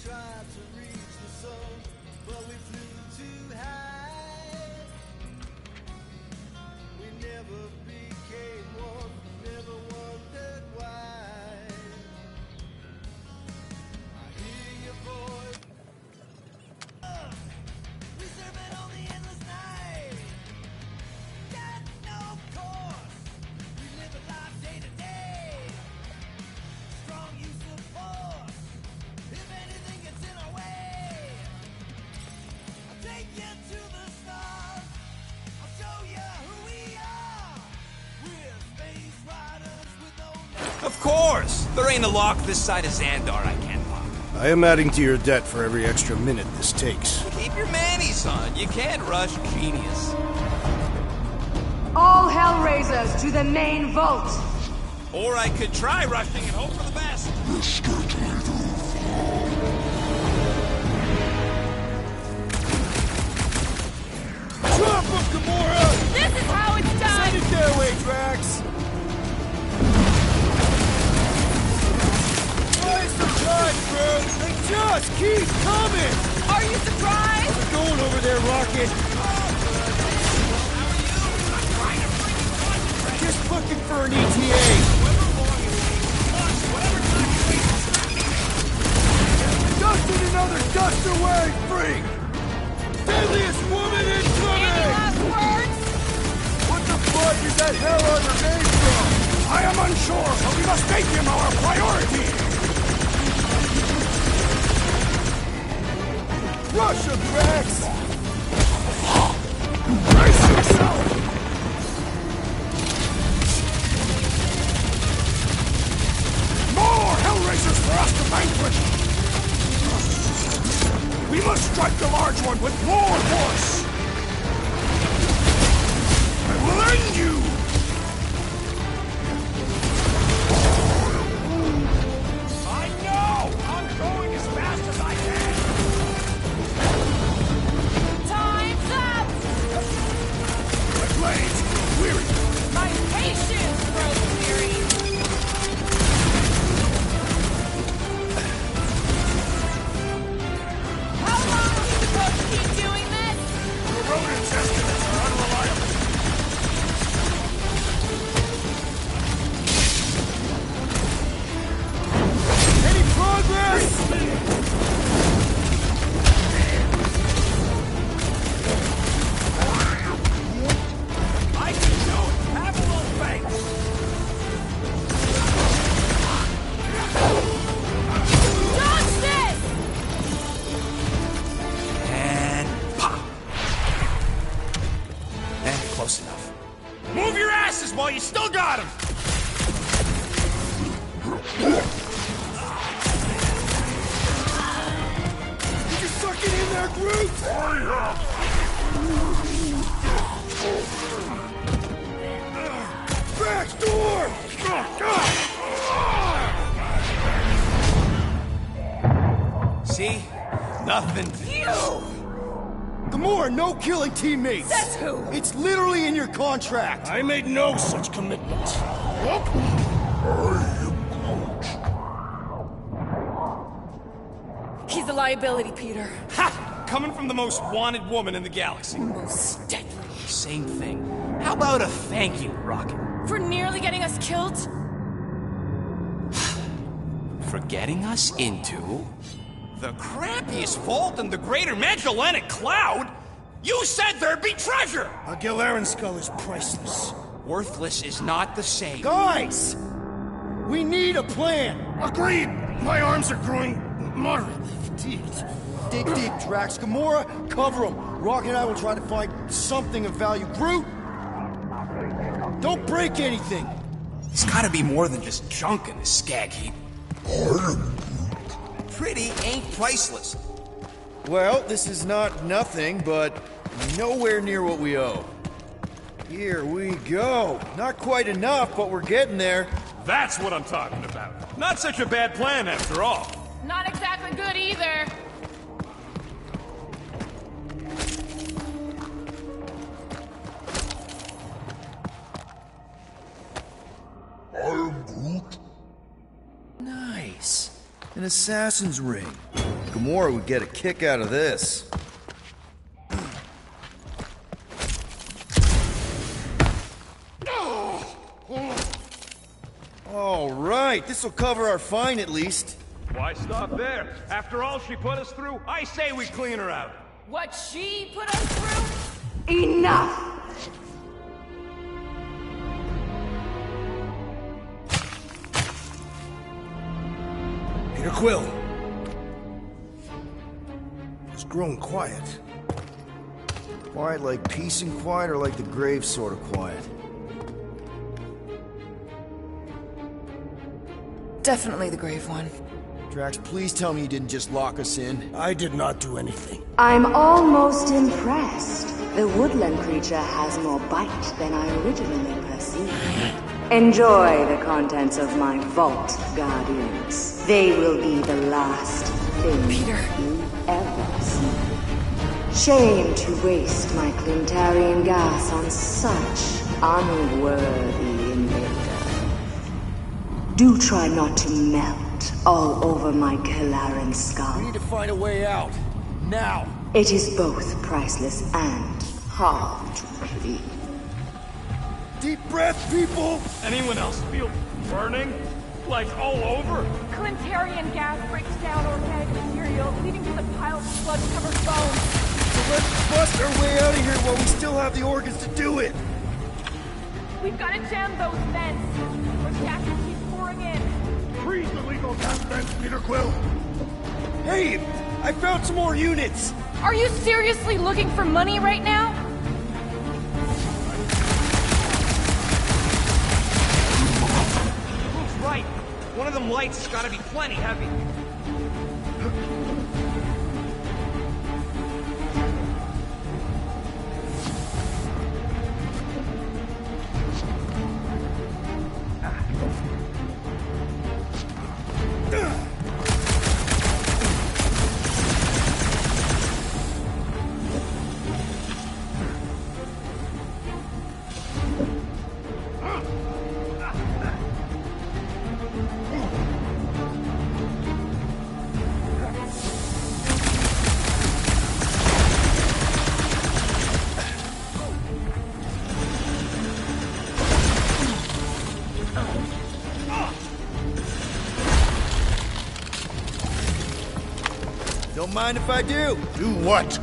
tried to reach the sun, but we flew too high. We never became one, never wondered why. I hear your voice. We serve it on the endless night. Got no course. We live a life day to day. Strong use of force. If anything gets in our way, I'll take you to the stars. I'll show you who we are. We're space riders with no name. Of course! There ain't a lock this side of Xandar I can't lock. I am adding to your debt for every extra minute this takes. Keep your manis on. You can't rush genius. All Hellraisers to the main vault! Or I could try rushing and hope for the best. Drop him, Gamora! This is how it's done! Send it their way, Drax! Why surprise, bro? They just keep coming! Are you surprised? We're going over there, Rocket! Just looking for an ETA! Dusting another duster wearing freak! Deadliest woman Any incoming! last words? What the fuck is that hell armor made from? I am unsure, but we must make him our priority! Rush him, Drax! Brace yourself! More Hellraisers for us to vanquish! We must strike the large one with more force! I will end you! I know! I'm going as fast as I can! Time's up! My blades grow weary! My patience grows weary! How long are we supposed to keep doing this? The rodents' estimates are unreliable! Any progress? I can do it! Have a little faith! Dodge this! And pop. Close enough. Move your asses while you still got him! Did you suck it in there, Groot? Back door! See? Nothing. Gamora, no killing teammates! Says who? It's literally in your contract! I made no such commitment. He's a liability, Peter. Ha! Coming from the most wanted woman in the galaxy. Most deadly. Same thing. How about a thank you, Rocket? For nearly getting us killed? For getting us into the crappiest vault in the greater Magellanic Cloud? You said there'd be treasure! A Galaran skull is priceless. Worthless is not the same. Guys! We need a plan! Agreed! My arms are growing moderately fatigued. Dig deep, Drax. Gamora, cover him. Rocket and I will try to find something of value. Groot! Don't break anything! There's gotta be more than just junk in this skag heap. Pretty ain't priceless. Well, this is not nothing, but nowhere near what we owe. Here we go. Not quite enough, but we're getting there. That's what I'm talking about. Not such a bad plan after all. Not exactly good either. Nice. An assassin's ring. Gamora would get a kick out of this. All right, this'll cover our fine at least. Why stop there? After all she put us through, I say we clean her out. What she put us through? Enough! Peter Quill. It's grown quiet. Quiet like peace and quiet, or like the grave sort of quiet? Definitely the grave one. Drax, please tell me you didn't just lock us in. I did not do anything. I'm almost impressed. The woodland creature has more bite than I originally perceived. Enjoy the contents of my vault, Guardians. They will be the last thing Peter. you ever see. Shame to waste my Clintarian gas on such unworthy invader. Do try not to melt all over my Kalaran skull. We need to find a way out. Now! It is both priceless and hard to clean. Deep breath, people! Anyone else feel burning? Like all over? Clintarian gas breaks down organic material, leading to the pile of blood-covered bones. So let's bust our way out of here while we still have the organs to do it! We've got to jam those vents, or gas will keep pouring in. Freeze the legal gas vents, Peter Quill! Hey! I found some more units! Are you seriously looking for money right now? Who's right? One of them lights has gotta be plenty heavy. Don't mind if I do. Do what?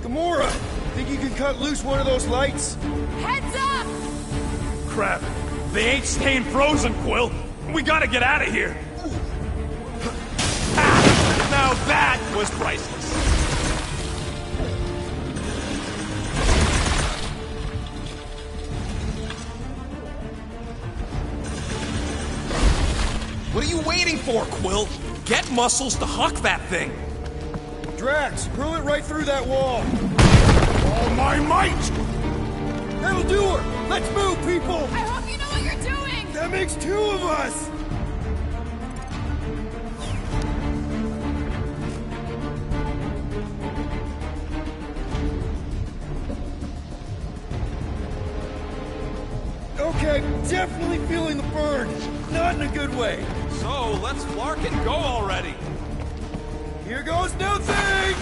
Gamora! Think you can cut loose one of those lights? Heads up! Crap. They ain't staying frozen, Quill. We gotta get out of here. Ah, now that was priceless. What are you waiting for, Quill? Get muscles to huck that thing. Drax, hurl it right through that wall. All my might! That'll do her! Let's move, people! I hope you know what you're doing! That makes two of us! Okay, definitely feeling the burn. Not in a good way. So, let's flark and go already. Here goes nothing!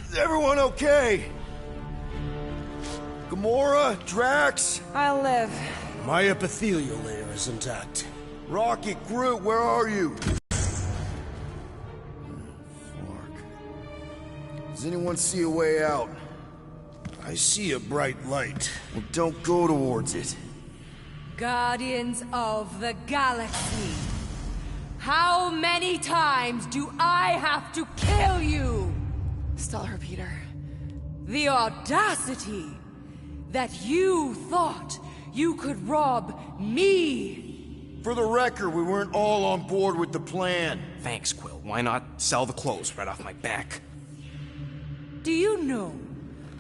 Is everyone okay? Gamora, Drax, I'll live. My epithelial layer is intact. Rocket, Groot, where are you? Does anyone see a way out? I see a bright light. Well, don't go towards it. Guardians of the Galaxy. How many times do I have to kill you? Starlord, Peter. The audacity that you thought you could rob me. For the record, we weren't all on board with the plan. Thanks, Quill. Why not sell the clothes right off my back? Do you know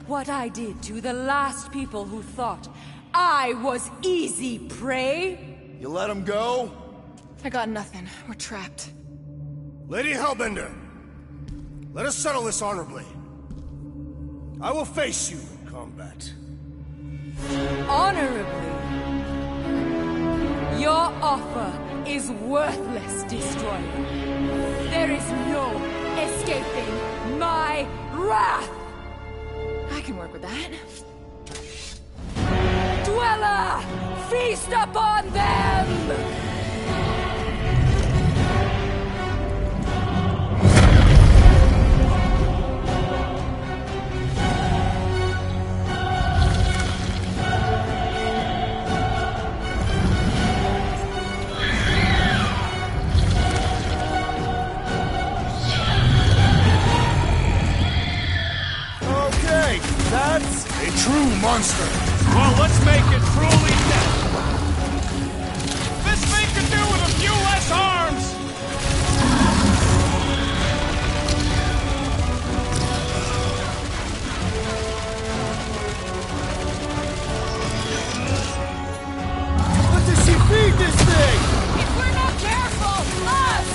what I did to the last people who thought I was easy prey? You let him go? I got nothing. We're trapped. Lady Hellbender, let us settle this honorably. I will face you in combat. Honorably? Your offer is worthless, Destroyer. There is no escaping my wrath! I can work with that. Dweller! Feast upon them! That's a true monster. Well, let's make it truly dead. This thing could do with a few less arms. What does she feed this thing? If we're not careful, us!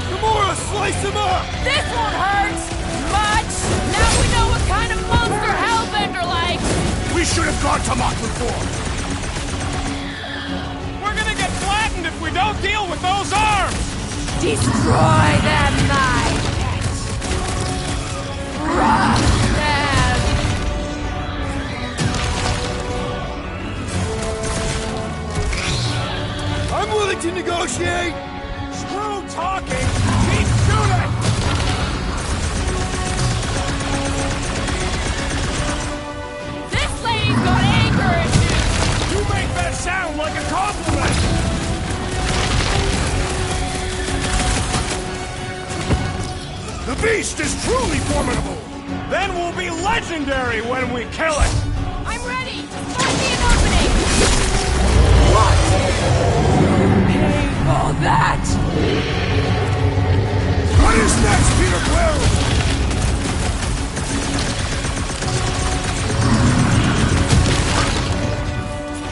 Gamora, slice him up! This won't hurt much. Now we know what kind of monster Hellbender likes. We should have gone to Mach before. We're gonna get flattened if we don't deal with those arms. Destroy them, my pet! Crush them! I'm willing to negotiate! Screw talking. Keep shooting. This lady's got anger issues. You make that sound like a compliment. The beast is truly formidable. Then we'll be legendary when we kill it. I'm ready. Find me an opening. Pay for that! What is next, Peter Quill?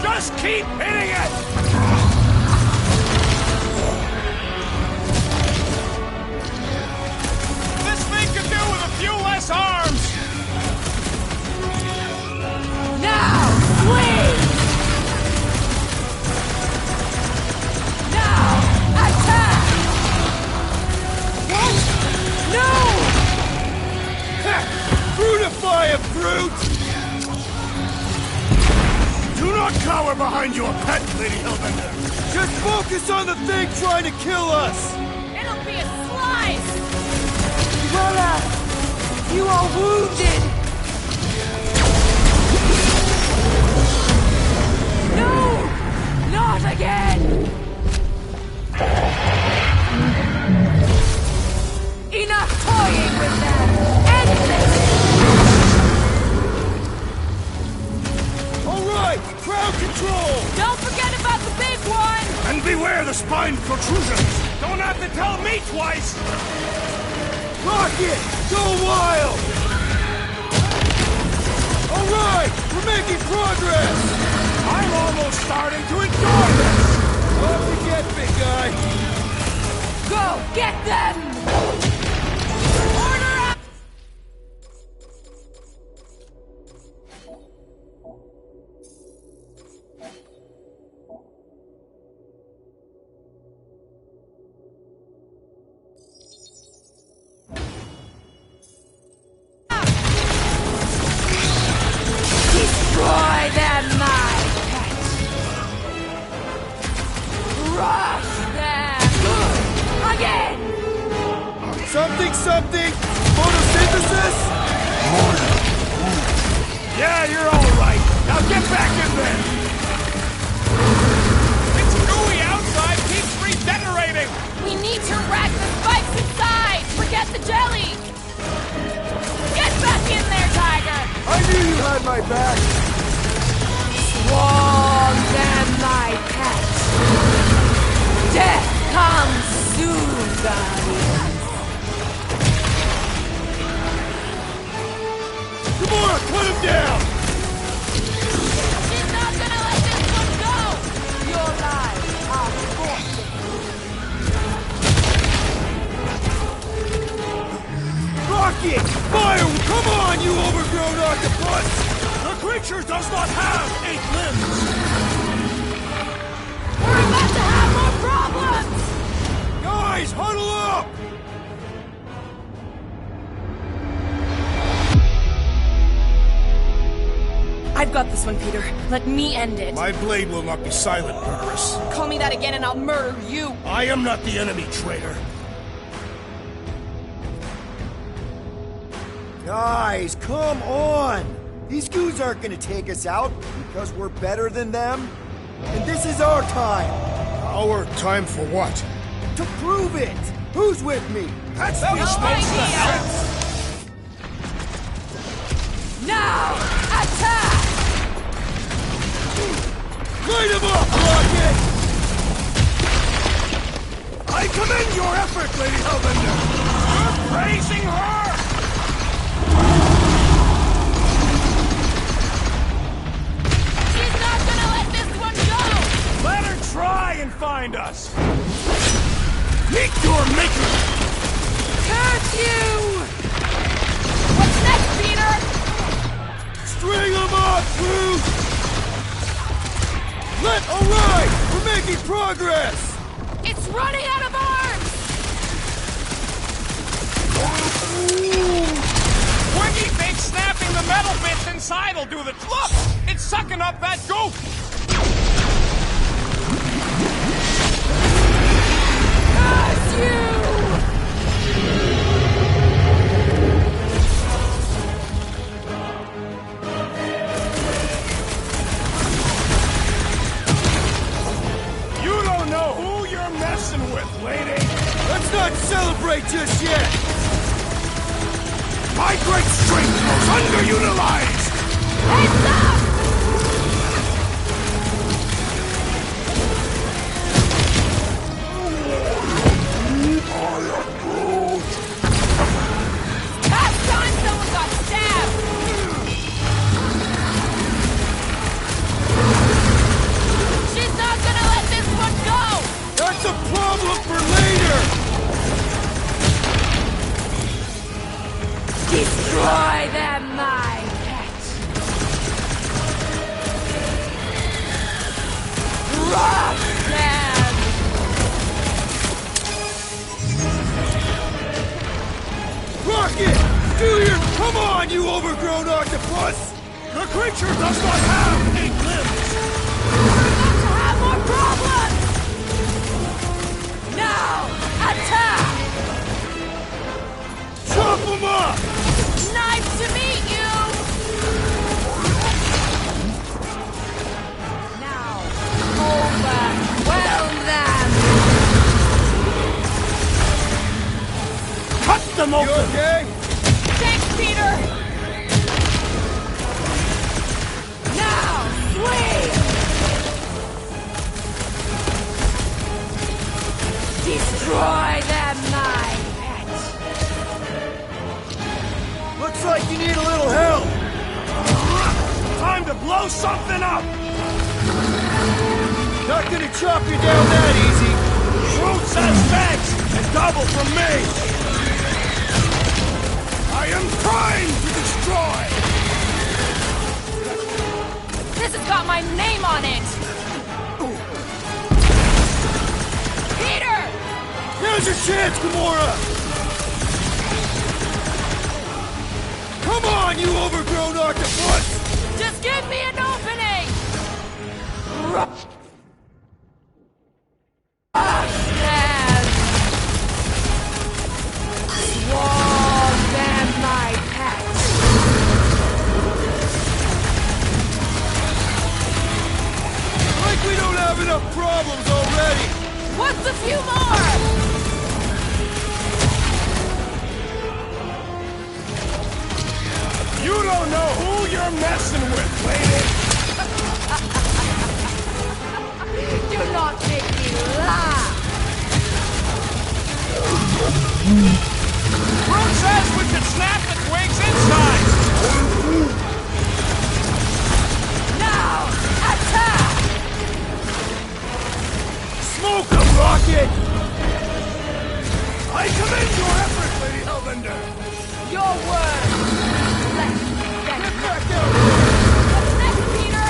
Just keep hitting it. This thing could do with a few less arms. Now, flee! Now, attack! What? No! Brutify him, Brute! Do not cower behind your pet, Lady Hellbender. Just focus on the thing trying to kill us! It'll be a slice. Dweller, you are wounded! No! Not again! Enough toying with them! End this! Alright, crowd control! Don't forget about the big one. And beware the spine protrusions. Don't have to tell me twice. Rocket! Go wild! Alright, we're making progress! I'm almost starting to enjoy this. Off you get, big guy! Go get them! Order up. Destroy them, my pet! Crush them! Again! Something, something! Photosynthesis? Yeah, you're all right. Now get back in there. It's gooey outside. Keeps regenerating. We need to rack the spikes inside! Forget the jelly! Get back in there, Tiger! I knew you had my back. Swarm them, my pet! Death comes soon, guardians! Gamora, put him down! She's not gonna let this one go! Your lives are forfeit! Rocket! Fire! Come on, you overgrown octopus! The creature does not have 8 limbs. We're about to have more problems! Guys, huddle up! I've got this one, Peter. Let me end it. My blade will not be silent, murderess. Call me that again and I'll murder you! I am not the enemy, traitor. Guys, come on! These goons aren't gonna take us out because we're better than them. And this is our time. Our time for what? To prove it! Who's with me? That's No idea! Now, attack! Light him up, Rocket! I commend your effort, Lady Hellbender. You're praising her. She's not gonna let this one go! Let her try and find us. Meet your maker! Curse you! What's next, Peter? String him up, Groot! Let ride! We're making progress! It's running out of arms! Wiggy thinks snapping the metal bits inside will do the... Look! It's sucking up that goop! Curse you! You don't know who you're messing with, lady. Let's not celebrate just yet! My great strength goes underutilized! Heads up! Last time someone got stabbed! She's not gonna let this one go! That's a problem for later! Destroy them, my pet! Rock them! Rocket! Do your... Come on, you overgrown octopus! The creature does not have 8 limbs! We're about to have more problems! Now, attack! Chop him up! Nice to meet you! Now, overwhelm them! Cut them You open! okay? Thanks, Peter! Now, swing! Destroy them, my pet! Looks like you need a little help! Time to blow something up. Not gonna chop you down that easy! Groot says thanks and double from me. I am trying to destroy! This has got my name on it! Peter! Now's your chance, Gamora! Come on, you overgrown octopus! Just give me an opening! Rock them! Swarm them, my pet! few more! You don't know who you're messing with, lady! Do not make me laugh! Who says we should snap the twigs inside? Now, attack! Smoke 'em, Rocket! I commend your effort, Lady Hellbender! Your word! Let's get back out! What's next, Peter?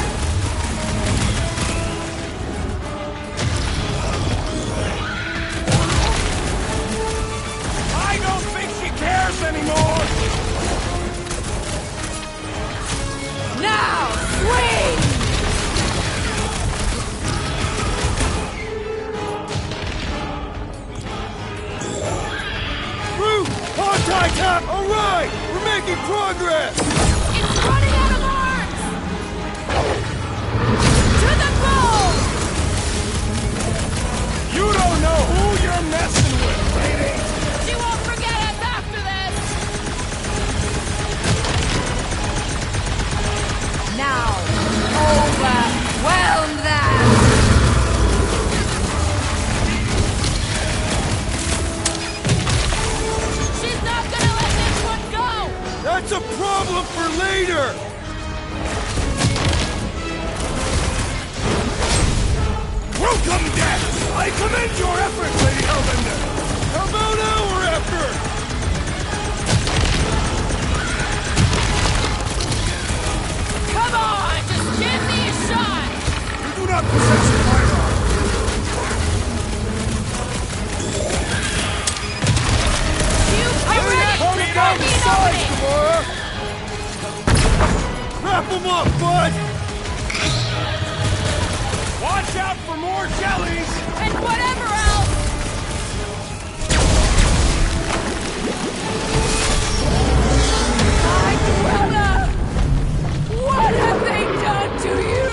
I don't think she cares anymore! Now, swing! Root! Hard tie tap! Alright! We're making progress! It's running out of arms! To the bone! You don't know who you're messing with, lady! She won't forget us after this! Now, overwhelm them! She's not gonna let this one go! That's a problem for later! Welcome, Death! I commend your effort, Lady Hellbender! How about our effort? Come on, just give me a shot! We do not possess a firearm! You are ready to throw me an opening! Gamora! Wrap 'em up, bud! Watch out for more jellies! And whatever else! My brother! What have they done to you?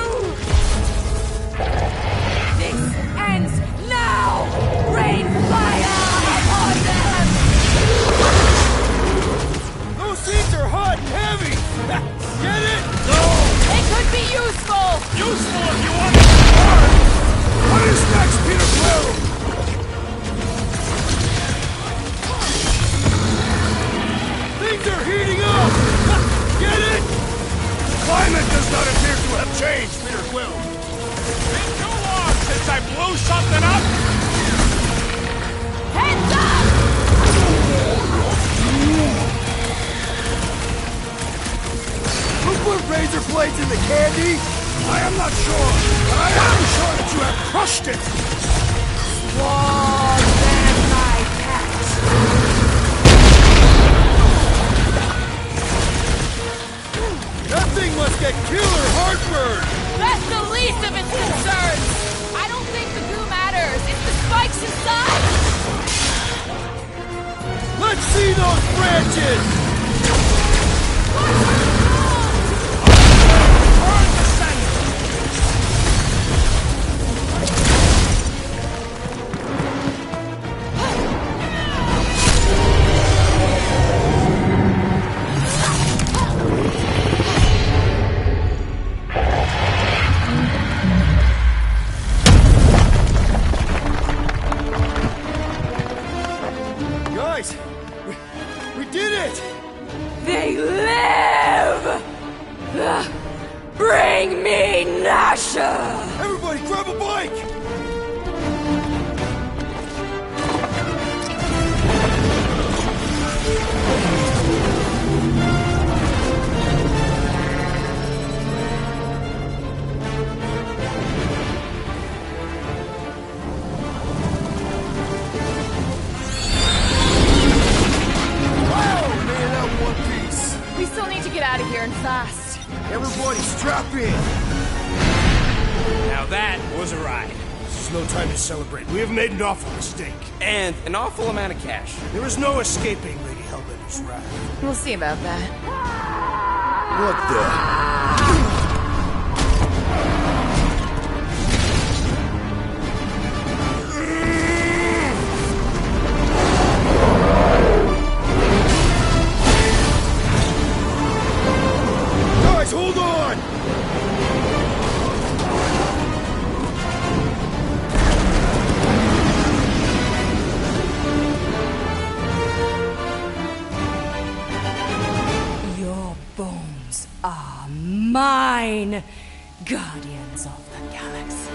This ends now! Rain fire upon them! Those seats are hot and heavy! Get it? No! They could be useful! Useful if you want to start! What is next, Peter Quill? Things are heating up! Get it? Climate does not appear to have changed, Peter Quill. Been too long since I blew something up! Heads up! Who put razor blades in the candy? I am not sure, but I am sure that you have crushed it! Swallow them, my pet! That thing must get killer heartburn! That's the least of its concerns! I don't think the goo matters. It's the spikes inside! Let's see those branches! Burn the center! Guys, we did it! They live! Bring me Nasha! Everybody grab a bike! We still need to get out of here and fast. Everybody strap in! Now that was a ride. This is no time to celebrate. We have made an awful mistake. And an awful amount of cash. There is no escaping Lady Hellbender's wrath. We'll see about that. What the? Yours are mine, Guardians of the Galaxy.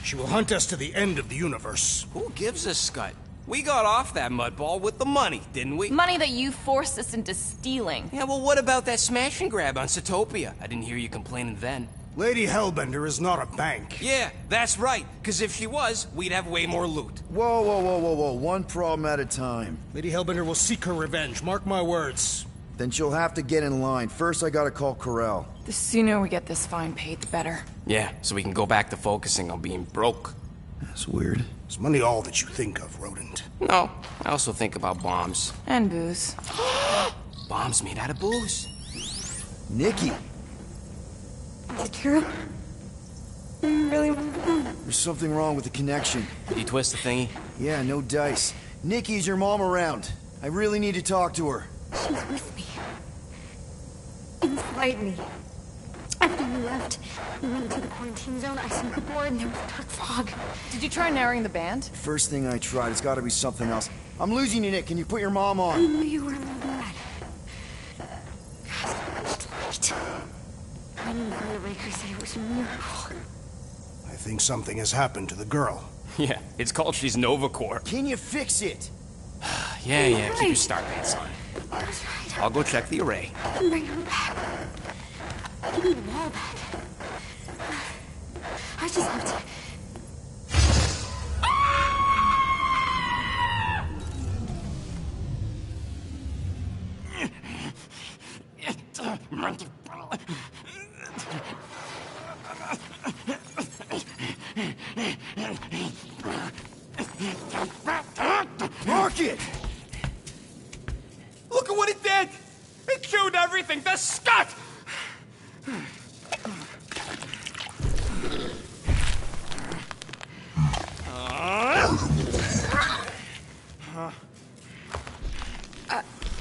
She will hunt us to the end of the universe. Who gives a scut? We got off that mudball with the money, didn't we? Money that you forced us into stealing. Yeah, well, what about that smash and grab on Satopia? I didn't hear you complaining then. Lady Hellbender is not a bank. Yeah, that's right. Because if she was, we'd have way more loot. Whoa, whoa, whoa, whoa, whoa. One problem at a time. Lady Hellbender will seek her revenge, mark my words. Then she'll have to get in line. First, I gotta call Corel. The sooner we get this fine paid, the better. Yeah, so we can go back to focusing on being broke. That's weird. Is money all that you think of, rodent? No, I also think about bombs. And booze. Bombs made out of booze. Nikki! Is it true? Really? There's something wrong with the connection. Did you twist the thingy? Yeah, no dice. Nikki, is your mom around? I really need to talk to her. She's with me. Inside me. After we left, we went to the quarantine zone. I snuck aboard and there was dark fog. Did you try narrowing the band? First thing I tried, it's gotta be something else. I'm losing you, Nick. Can you put your mom I on? knew you were in the bed. Light. I knew the Raker said it was a miracle. I think something has happened to the girl. Yeah, it's called she's Nova Corps. Can you fix it? Yeah, keep your star pants on. I was right. I'll go check the array. Bring her back. Give me them all back. I just have to... Rocket! Look at what it did! It chewed everything! The scut!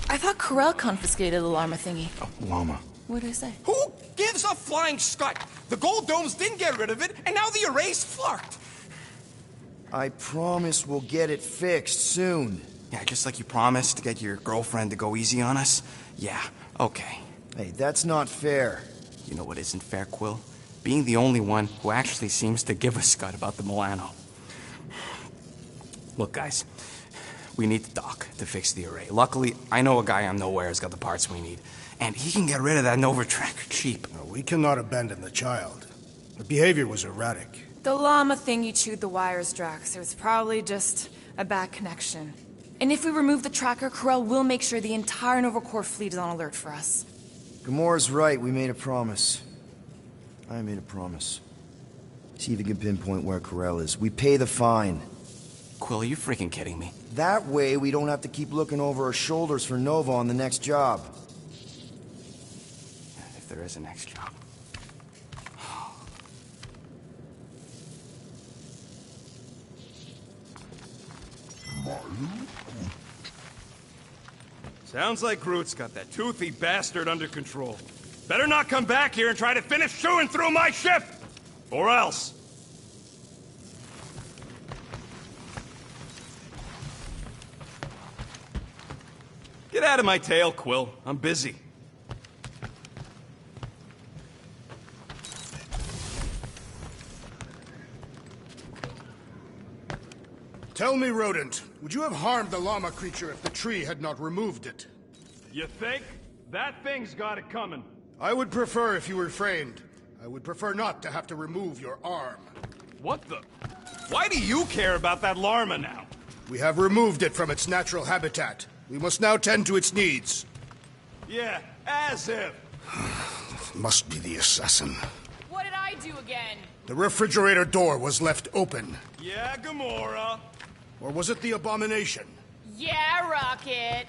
I thought Corel confiscated the llama thingy. Llama. What did I say? Who gives a flying scut? The gold domes didn't get rid of it, and now the array's flarked. I promise we'll get it fixed soon. Yeah, just like you promised to get your girlfriend to go easy on us? Yeah, okay. Hey, that's not fair. You know what isn't fair, Quill? Being the only one who actually seems to give a scut about the Milano. Look, guys, we need the dock to fix the array. Luckily, I know a guy on Nowhere has got the parts we need, and he can get rid of that Nova Tracker cheap. No, we cannot abandon the child. The behavior was erratic. The llama thingy chewed the wires, Drax. It was probably just a bad connection. And if we remove the tracker, Corel will make sure the entire Nova Corps fleet is on alert for us. Gamora's right. We made a promise. I made a promise. See if you can pinpoint where Corel is. We pay the fine. Quill, are you freaking kidding me? That way, we don't have to keep looking over our shoulders for Nova on the next job. If there is a next job. Sounds like Groot's got that toothy bastard under control. Better not come back here and try to finish chewing through my ship! Or else. Get out of my tail, Quill. I'm busy. Tell me, rodent, would you have harmed the llama creature if the tree had not removed it? You think? That thing's got it coming. I would prefer if you refrained. I would prefer not to have to remove your arm. What the? Why do you care about that llama now? We have removed it from its natural habitat. We must now tend to its needs. Yeah, as if. Must be the assassin. What did I do again? The refrigerator door was left open. Yeah, Gamora. Or was it the abomination? Yeah, Rocket.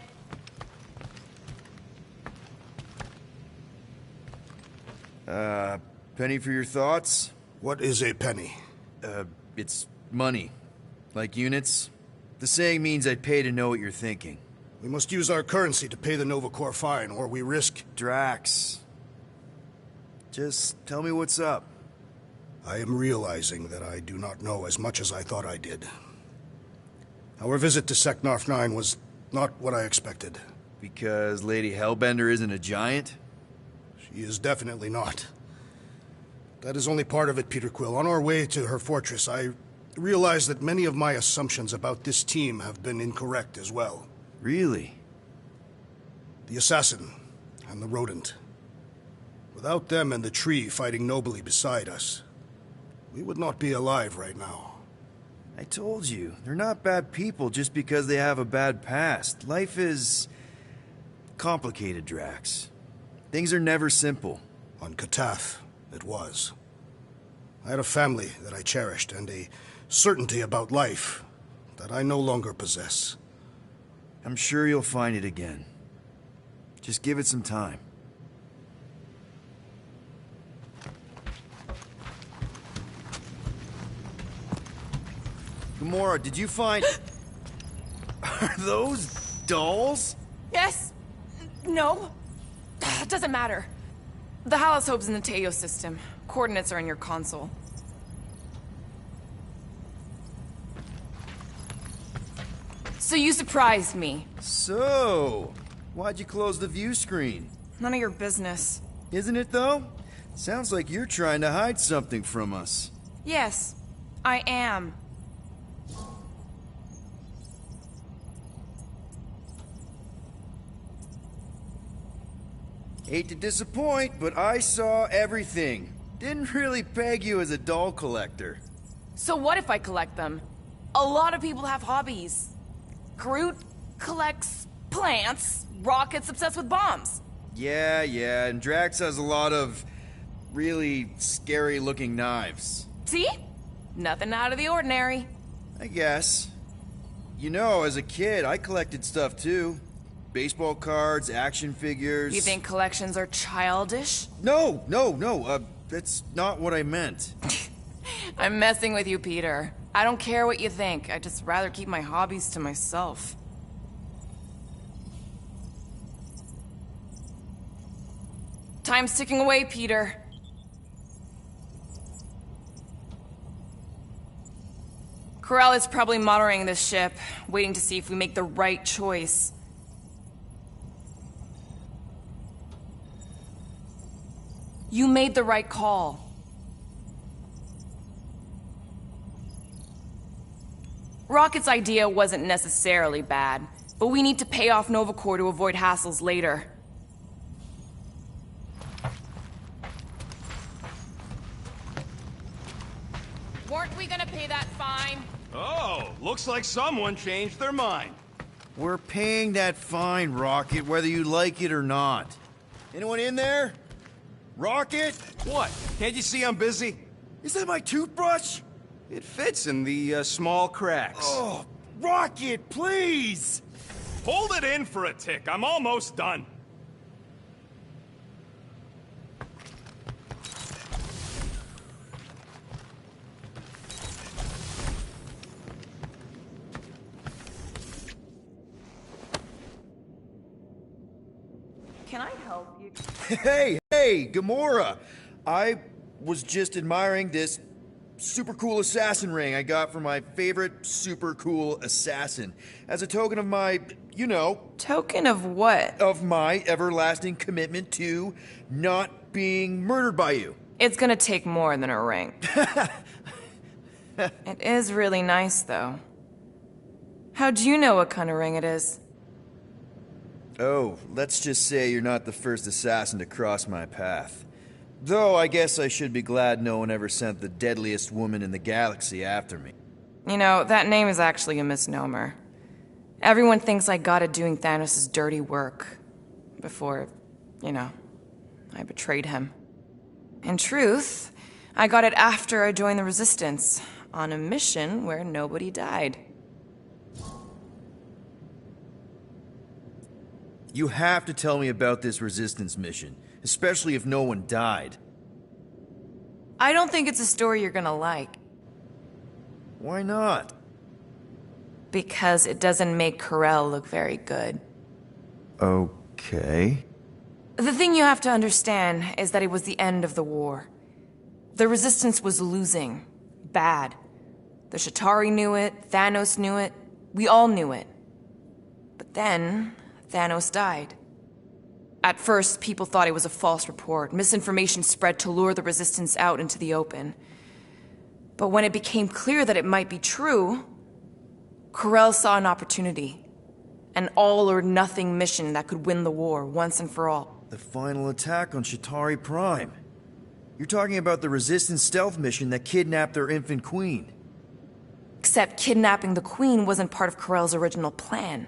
Penny for your thoughts? What is a penny? It's money. Like units. The saying means I'd pay to know what you're thinking. We must use our currency to pay the Nova Corps fine, or we risk... Drax. Just tell me what's up. I am realizing that I do not know as much as I thought I did. Our visit to Seknarf 9 was not what I expected. Because Lady Hellbender isn't a giant? She is definitely not. That is only part of it, Peter Quill. On our way to her fortress, I realized that many of my assumptions about this team have been incorrect as well. Really? The assassin and the rodent. Without them and the tree fighting nobly beside us, we would not be alive right now. I told you, they're not bad people just because they have a bad past. Life is complicated, Drax. Things are never simple. On Katath, it was. I had a family that I cherished and a certainty about life that I no longer possess. I'm sure you'll find it again. Just give it some time. Gamora, did you find... Are those dolls? Yes. No. Doesn't matter. The Haloshope's in the Teo system. Coordinates are in your console. So you surprised me. So, why'd you close the view screen? None of your business. Isn't it, though? Sounds like you're trying to hide something from us. Yes, I am. Hate to disappoint, but I saw everything. Didn't really peg you as a doll collector. So what if I collect them? A lot of people have hobbies. Groot collects plants, Rocket's obsessed with bombs. Yeah, and Drax has a lot of really scary-looking knives. See? Nothing out of the ordinary. I guess. You know, as a kid, I collected stuff too. Baseball cards, action figures... You think collections are childish? No, that's not what I meant. I'm messing with you, Peter. I don't care what you think. I'd just rather keep my hobbies to myself. Time's ticking away, Peter. Corell is probably monitoring this ship, waiting to see if we make the right choice. You made the right call. Rocket's idea wasn't necessarily bad, but we need to pay off Nova Corps to avoid hassles later. Weren't we gonna pay that fine? Oh, looks like someone changed their mind. We're paying that fine, Rocket, whether you like it or not. Anyone in there? Rocket? What? Can't you see I'm busy? Is that my toothbrush? It fits in the small cracks. Oh, Rocket, please! Hold it in for a tick. I'm almost done. Can I help you? Hey, Gamora! I was just admiring this super cool assassin ring I got from my favorite super cool assassin. As a token of my, you know... Token of what? Of my everlasting commitment to not being murdered by you. It's gonna take more than a ring. It is really nice, though. How'd you know what kind of ring it is? Oh, let's just say you're not the first assassin to cross my path. Though I guess I should be glad no one ever sent the deadliest woman in the galaxy after me. You know, that name is actually a misnomer. Everyone thinks I got it doing Thanos' dirty work. Before, you know, I betrayed him. In truth, I got it after I joined the Resistance, on a mission where nobody died. You have to tell me about this Resistance mission, especially if no one died. I don't think it's a story you're gonna like. Why not? Because it doesn't make Corell look very good. Okay. The thing you have to understand is that it was the end of the war. The Resistance was losing. Bad. The Chitauri knew it, Thanos knew it, we all knew it. But then, Thanos died. At first, people thought it was a false report. Misinformation spread to lure the Resistance out into the open. But when it became clear that it might be true, Corell saw an opportunity. An all-or-nothing mission that could win the war once and for all. The final attack on Chitauri Prime. You're talking about the Resistance stealth mission that kidnapped their infant queen. Except kidnapping the queen wasn't part of Corell's original plan.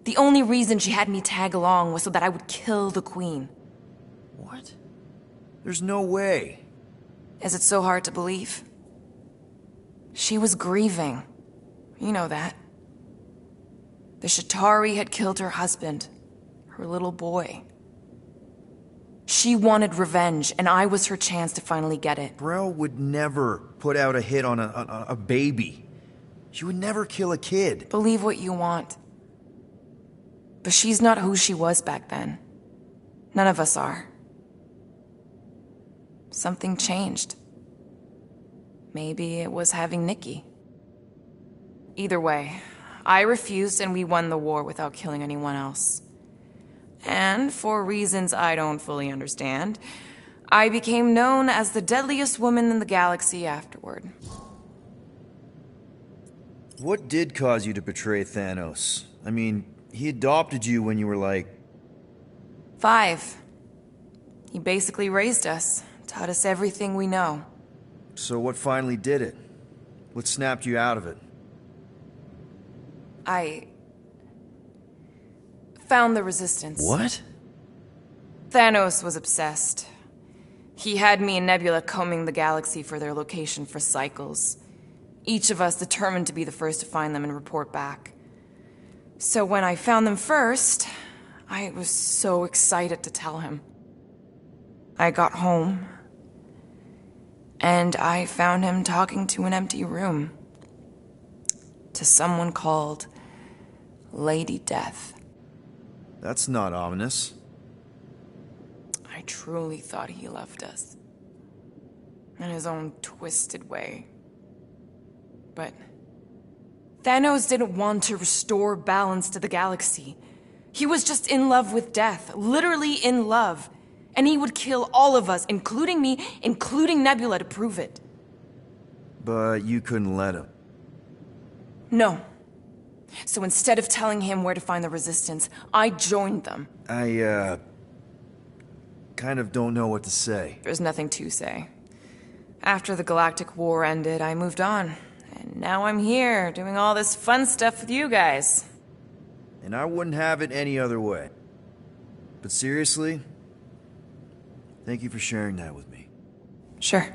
The only reason she had me tag along was so that I would kill the queen. What? There's no way. Is it so hard to believe? She was grieving. You know that. The Chitauri had killed her husband, her little boy. She wanted revenge, and I was her chance to finally get it. Corell would never put out a hit on a baby. She would never kill a kid. Believe what you want. But she's not who she was back then. None of us are. Something changed. Maybe it was having Nikki. Either way, I refused and we won the war without killing anyone else. And for reasons I don't fully understand, I became known as the deadliest woman in the galaxy afterward. What did cause you to betray Thanos? I mean, he adopted you when you were like... 5. He basically raised us, taught us everything we know. So what finally did it? What snapped you out of it? I found the Resistance. What? Thanos was obsessed. He had me and Nebula combing the galaxy for their location for cycles. Each of us determined to be the first to find them and report back. So when I found them first, I was so excited to tell him. I got home, and I found him talking to an empty room. To someone called Lady Death. That's not ominous. I truly thought he loved us. In his own twisted way. But Thanos didn't want to restore balance to the galaxy. He was just in love with death, literally in love. And he would kill all of us, including me, including Nebula, to prove it. But you couldn't let him. No. So instead of telling him where to find the Resistance, I joined them. I, kind of don't know what to say. There's nothing to say. After the Galactic War ended, I moved on. And now I'm here, doing all this fun stuff with you guys. And I wouldn't have it any other way. But seriously, thank you for sharing that with me. Sure.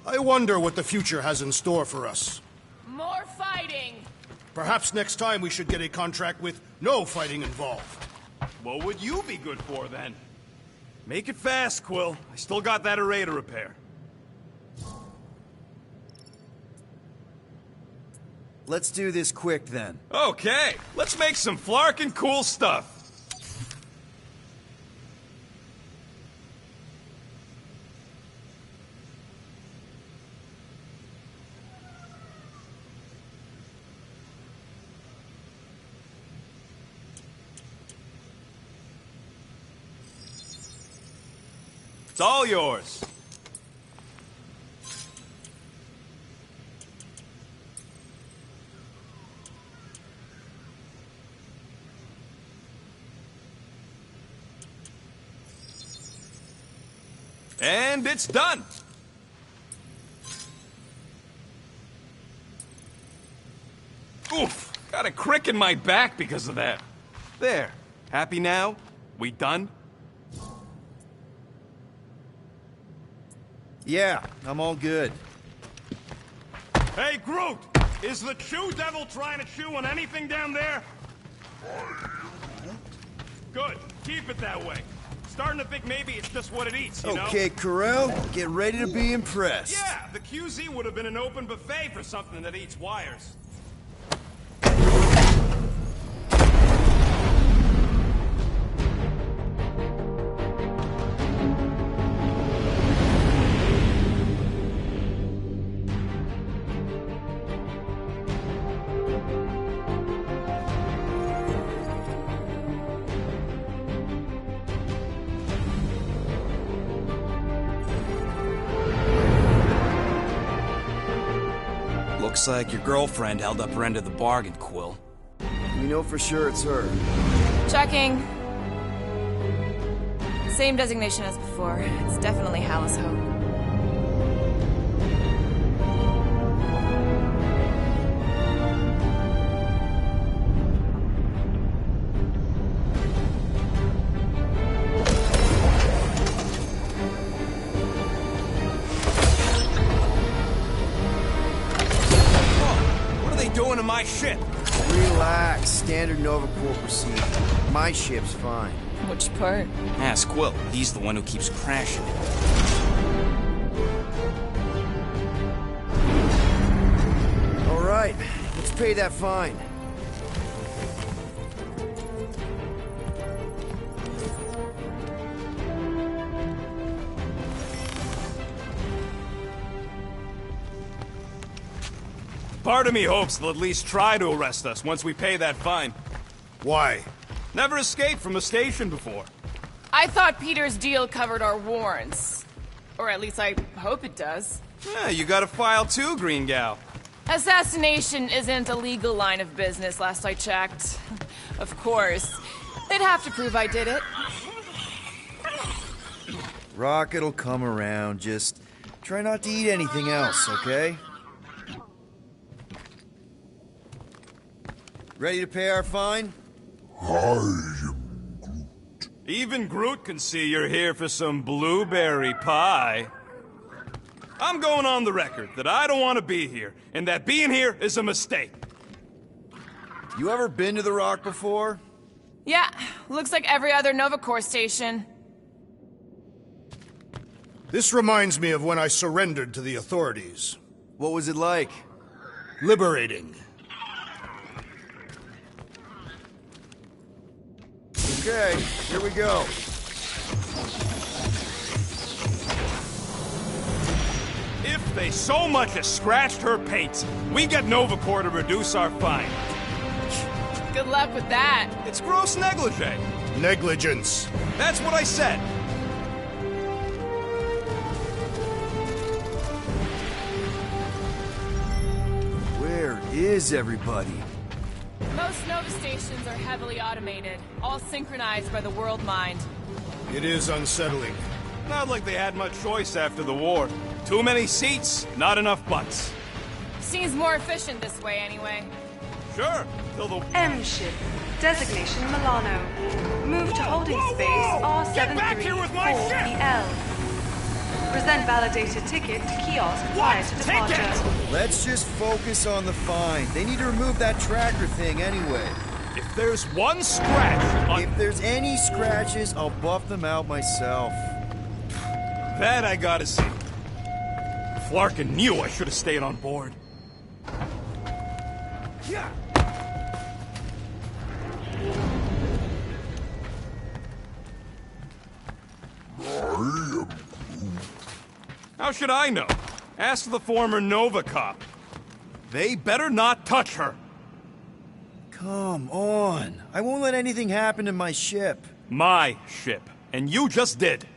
I wonder what the future has in store for us. More fighting! Perhaps next time we should get a contract with no fighting involved. What would you be good for, then? Make it fast, Quill. I still got that array to repair. Let's do this quick, then. Okay, let's make some flarkin' cool stuff. It's all yours. And it's done. Oof, got a crick in my back because of that. There, happy now? We done? Yeah, I'm all good. Hey, Groot! Is the Chew Devil trying to chew on anything down there? Good. Keep it that way. starting to think maybe it's just what it eats, you know? Okay, Corel, get ready to be impressed. Yeah, the QZ would have been an open buffet for something that eats wires. Looks like your girlfriend held up her end of the bargain, Quill. We know for sure it's her. Checking. Same designation as before. It's definitely Hallis Hope. Doing to my ship? Relax. Standard Nova Corps procedure. My ship's fine. Which part? Ask Quill. He's the one who keeps crashing it. All right. Let's pay that fine. Part of me hopes they'll at least try to arrest us once we pay that fine. Why? Never escaped from a station before. I thought Peter's deal covered our warrants. Or at least I hope it does. Yeah, you got a file too, Green Gal. Assassination isn't a legal line of business, last I checked. Of course. They'd have to prove I did it. Rocket'll come around. Just try not to eat anything else, okay? Ready to pay our fine? Even Groot can see you're here for some blueberry pie. I'm going on the record that I don't want to be here, and that being here is a mistake. You ever been to the Rock before? Yeah, looks like every other Nova Corps station. This reminds me of when I surrendered to the authorities. What was it like? Liberating. Okay, here we go. If they so much as scratched her pates, we get Nova Corps to reduce our fine. Good luck with that. It's gross negligee. Negligence. That's what I said. Where is everybody? Most Nova stations are heavily automated, all synchronized by the world mind. It is unsettling. Not like they had much choice after the war. Too many seats, not enough butts. Seems more efficient this way, anyway. Sure, till the... M ship. Designation Milano. Move to holding space Get back here with my ship! R734PL. Present validated ticket to kiosk prior to departure. Let's just focus on the fine. They need to remove that tracker thing anyway. If there's one scratch on... If there's any scratches, I'll buff them out myself. That I gotta see. Flarkin knew I should have stayed on board. Yeah. How should I know? Ask the former Nova cop. They better not touch her. Come on. I won't let anything happen to my ship. My ship. And you just did.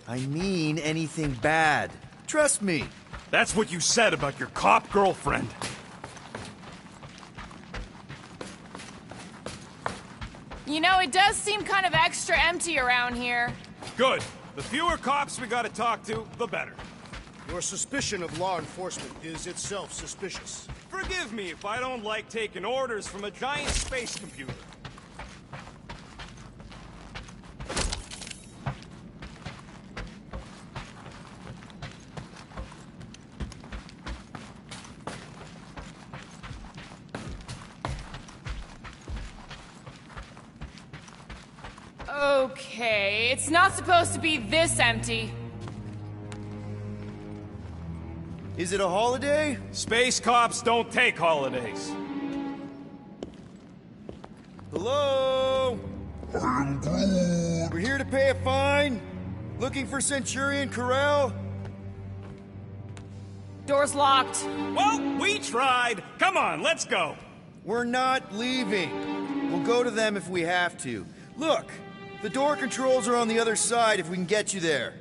I mean anything bad. Trust me. That's what you said about your cop girlfriend. You know, it does seem kind of extra empty around here. Good. The fewer cops we gotta talk to, the better. Your suspicion of law enforcement is itself suspicious. Forgive me if I don't like taking orders from a giant space computer. Okay, it's not supposed to be this empty. Is it a holiday? Space cops don't take holidays. Hello? We're here to pay a fine. Looking for Centurion Corral? Door's locked. Well, we tried. Come on, let's go. We're not leaving. We'll go to them if we have to. Look, the door controls are on the other side if we can get you there.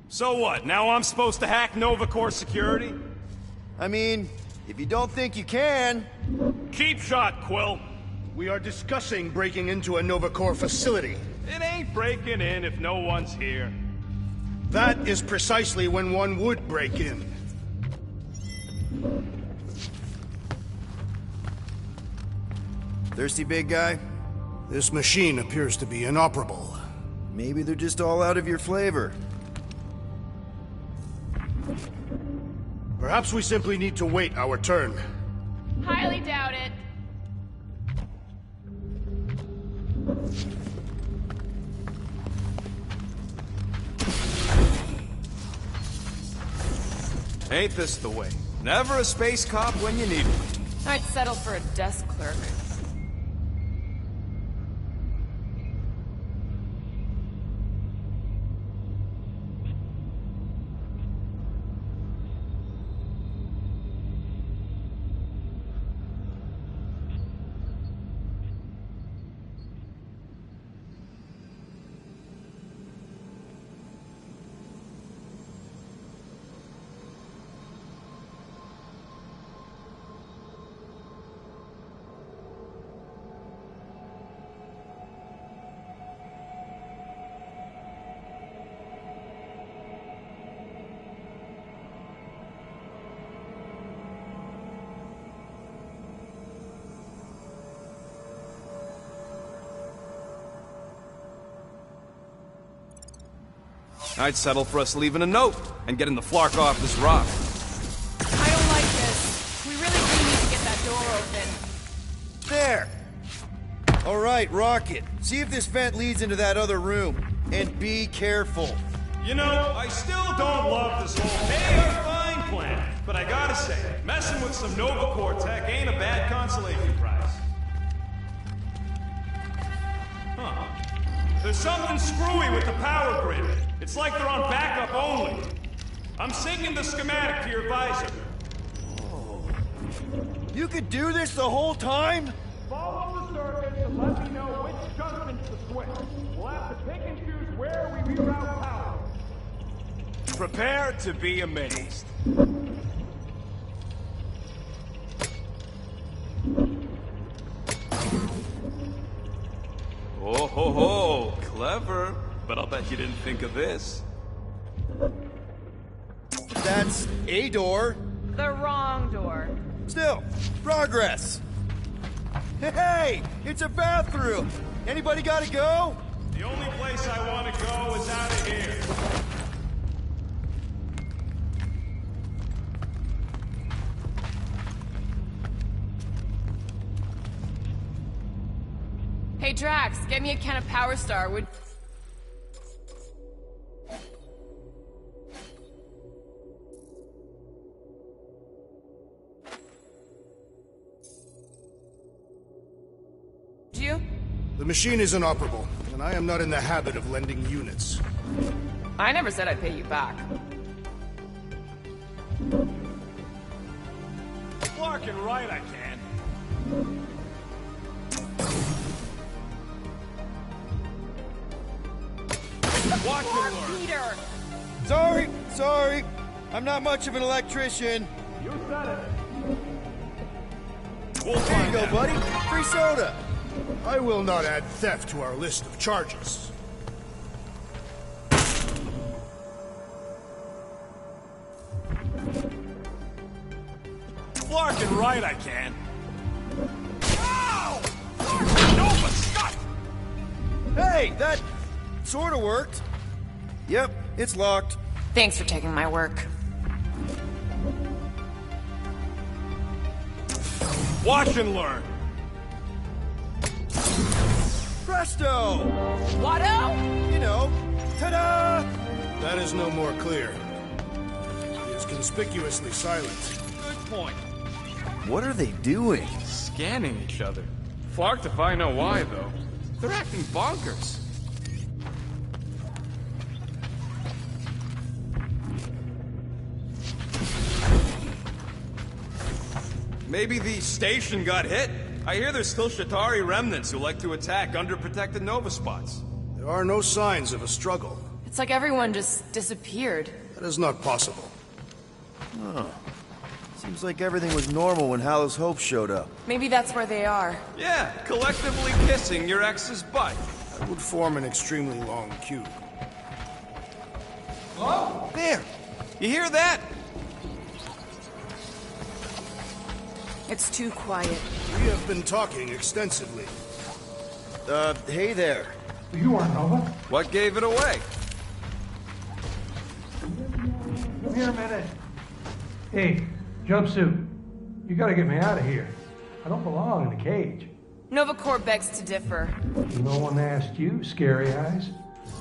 So what, now I'm supposed to hack Nova Corps security? I mean, if you don't think you can... Cheap shot, Quill. We are discussing breaking into a Nova Corps facility. It ain't breaking in if no one's here. That is precisely when one would break in. Thirsty, big guy? This machine appears to be inoperable. Maybe they're just all out of your flavor. Perhaps we simply need to wait our turn. Highly doubt it. Ain't this the way? Never a space cop when you need one. I'd settle for a desk clerk. I'd settle for us leaving a note and getting the flark off this rock. I don't like this. We really do need to get that door open. There! All right, Rocket. See if this vent leads into that other room. And be careful. You know, I still don't love this whole pay or fine plan, but I gotta say, messing with some Nova Corps tech ain't a bad consolation prize. Huh. There's something screwy with the power grid. It's like they're on backup only. I'm syncing the schematic to your visor. You could do this the whole time? Follow the circuit and let me know which junctions to switch. We'll have to pick and choose where we reroute power. Prepare to be amazed. Oh ho ho, clever. But I'll bet you didn't think of this. That's a door. The wrong door. Still, progress. Hey, it's a bathroom. Anybody gotta go? The only place I want to go is out of here. Hey Drax, get me a can of Power Star, would... you? The machine is inoperable, and I am not in the habit of lending units. I never said I'd pay you back. Flarking right, I can. Watch it, Lord. Peter! Sorry. I'm not much of an electrician. You said it. We'll There find you go, out. buddy. Free soda. I will not add theft to our list of charges. Flarking right, I can. Ow! Flarking Nova, stop! Hey, that sort of worked. Yep, it's locked. Thanks for taking my work. Watch and learn. Presto! Watto? You know, ta-da! That is no more clear. He is conspicuously silent. Good point. What are they doing? Scanning each other. Flarked if I know why, though. They're acting bonkers. Maybe the station got hit. I hear there's still Shatari remnants who like to attack underprotected Nova spots. There are no signs of a struggle. It's like everyone just disappeared. That is not possible. Seems like everything was normal when Hallow's Hope showed up. Maybe that's where they are. Yeah, collectively kissing your ex's butt. That would form an extremely long queue. Oh, there. You hear that? It's too quiet. We have been talking extensively. Hey there. You aren't Nova. What gave it away? Come here a minute. Hey, jumpsuit. You gotta get me out of here. I don't belong in a cage. Nova Corps begs to differ. No one asked you, Scary Eyes.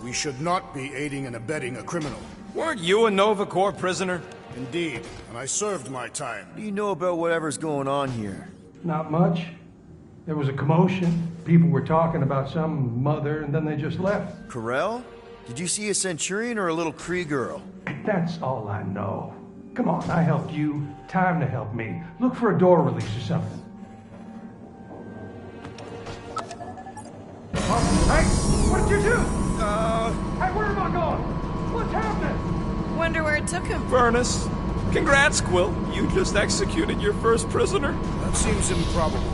We should not be aiding and abetting a criminal. Weren't you a Nova Corps prisoner? Indeed, and I served my time. What do you know about whatever's going on here? Not much. There was a commotion. People were talking about some mother, and then they just left. Corel? Did you see a Centurion or a little Kree girl? That's all I know. Come on, I helped you. Time to help me. Look for a door release or something. Oh, hey, what did you do? Hey, where am I going? What's happening? Wonder where it took him. Furnace. Congrats, Quill. You just executed your first prisoner. That seems improbable.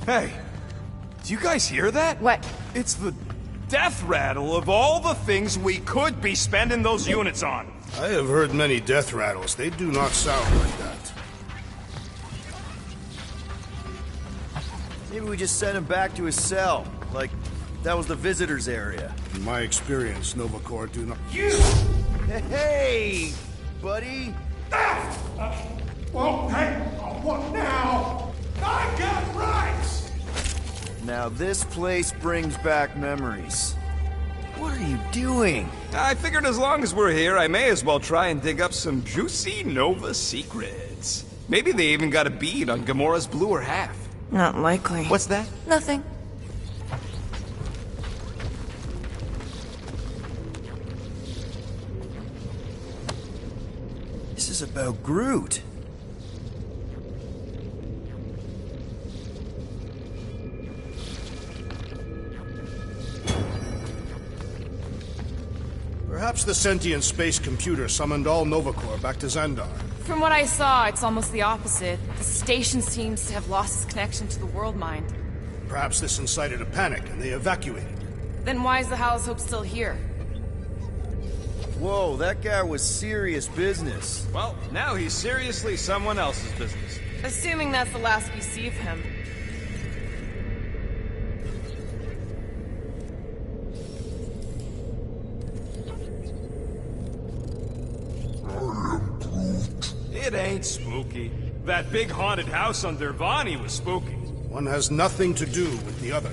Hey, do you guys hear that? What? It's the death rattle of all the things we could be spending those units on. I have heard many death rattles. They do not sound like that. Maybe we just sent him back to his cell. Like, that was the visitor's area. In my experience, Nova Corps do not... Hey, buddy! Well, hey, what now? I got rights! Now this place brings back memories. What are you doing? I figured as long as we're here, I may as well try and dig up some juicy Nova secrets. Maybe they even got a bead on Gamora's bluer half. Not likely. What's that? Nothing. This is about Groot. Perhaps the sentient space computer summoned all Nova Corps back to Xandar. From what I saw, it's almost the opposite. The station seems to have lost its connection to the world mind. Perhaps this incited a panic and they evacuated. Then why is the Hallow's Hope still here? Whoa, that guy was serious business. Well, now he's seriously someone else's business. Assuming that's the last we see of him. It ain't spooky. That big haunted house on Dervani was spooky. One has nothing to do with the other.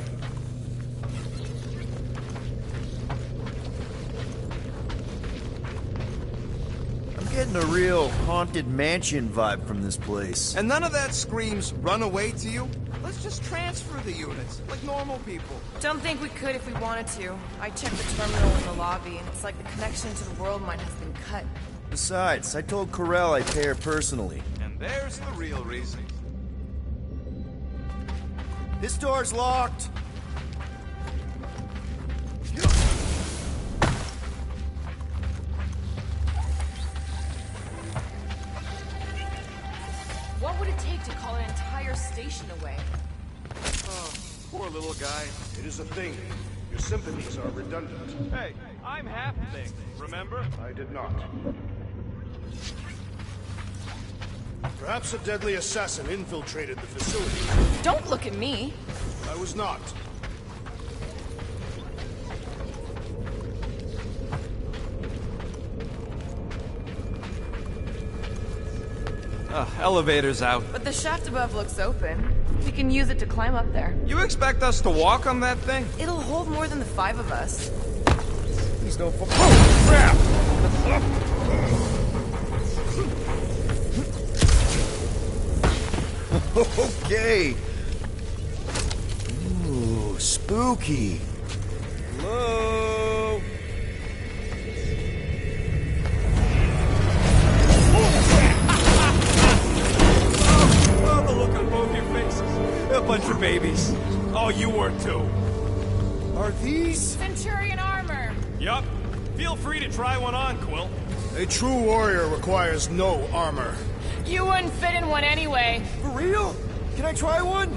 I'm getting a real haunted mansion vibe from this place. And none of that screams run away to you? Let's just transfer the units, like normal people. Don't think we could if we wanted to. I checked the terminal in the lobby, and it's like the connection to the world mind has been cut. Besides, I told Corel I'd pay her personally. And there's the real reason. This door's locked. What would it take to call an entire station away? Oh, poor little guy. It is a thing. Your sympathies are redundant. Hey, I'm half thing, remember? I did not. Perhaps a deadly assassin infiltrated the facility. Don't look at me. I was not. Elevator's out. But the shaft above looks open. We can use it to climb up there. You expect us to walk on that thing? It'll hold more than the 5 of us. Please don't fall. Oh, crap! Okay. Ooh, spooky. Hello? Oh, the look on both your faces. A bunch of babies. Oh, you were too. Are these? Centurion armor! Yup. Feel free to try one on, Quill. A true warrior requires no armor. You wouldn't fit in one anyway. For real? Can I try one?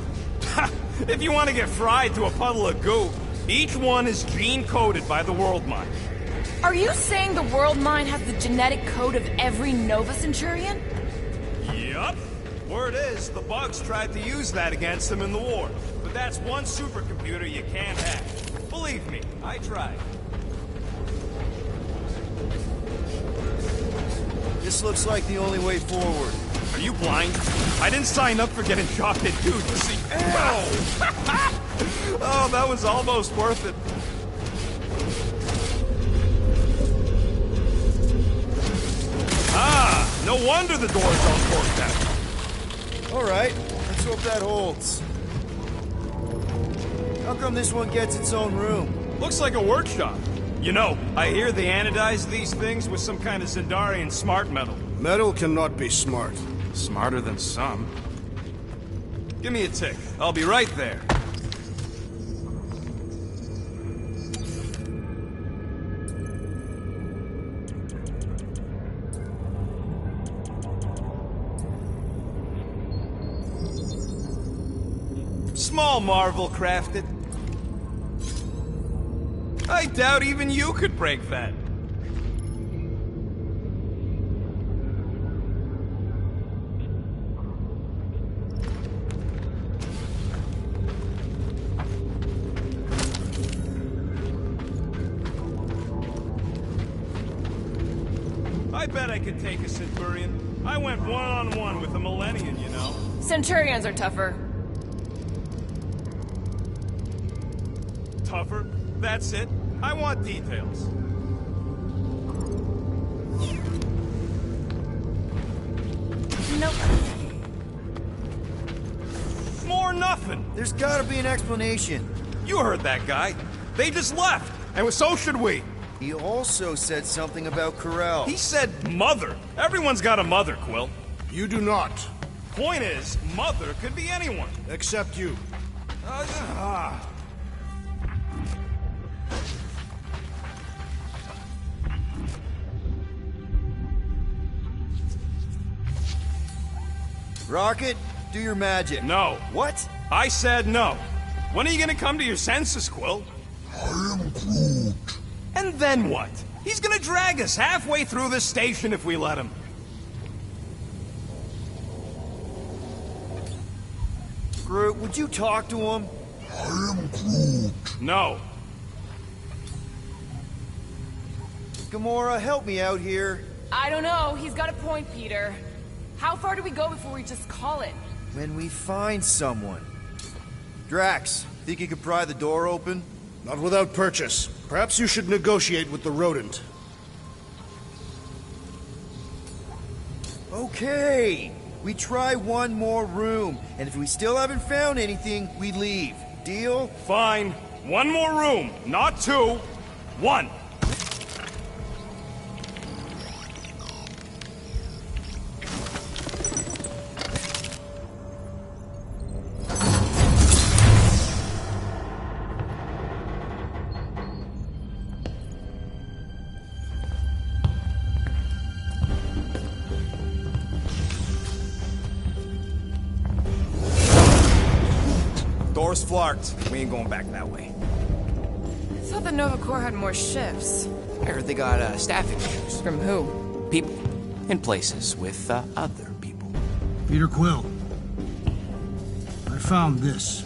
If you want to get fried to a puddle of goo, each one is gene-coded by the World Mind. Are you saying the World Mind has the genetic code of every Nova Centurion? Yup. Word is, the bugs tried to use that against them in the war. But that's one supercomputer you can't hack. Believe me, I tried. This looks like the only way forward. Are you blind? I didn't sign up for getting chopped at dude, you see. Ow! Oh, that was almost worth it. Ah, no wonder the door's all corked out. All right, let's hope that holds. How come this one gets its own room? Looks like a workshop. You know, I hear they anodize these things with some kind of Zendarian smart metal. Metal cannot be smart. Smarter than some. Give me a tick. I'll be right there. Small marvel crafted. I doubt even you could break that. I bet I could take a Centurion. I went one-on-one with a Millennium, you know. Centurions are tougher. Tougher? That's it? I want details. Nope. More nothing. There's gotta be an explanation. You heard that guy. They just left, and so should we. He also said something about Corral. He said mother. Everyone's got a mother, Quill. You do not. Point is, mother could be anyone. Except you. Rocket, do your magic. No. What? I said no. When are you gonna come to your senses, Quill? I am Groot. And then what? He's gonna drag us halfway through this station if we let him. Groot, would you talk to him? I am Groot. No. Gamora, help me out here. I don't know. He's got a point, Peter. How far do we go before we just call it? When we find someone. Drax, think you could pry the door open? Not without purchase. Perhaps you should negotiate with the rodent. Okay. We try one more room, and if we still haven't found anything, we leave. Deal? Fine. One more room. Not two. One. Door's flarked. We ain't going back that way. I thought the Nova Corps had more shifts. I heard they got staffing issues. From who? People in places with other people. Peter Quill. I found this.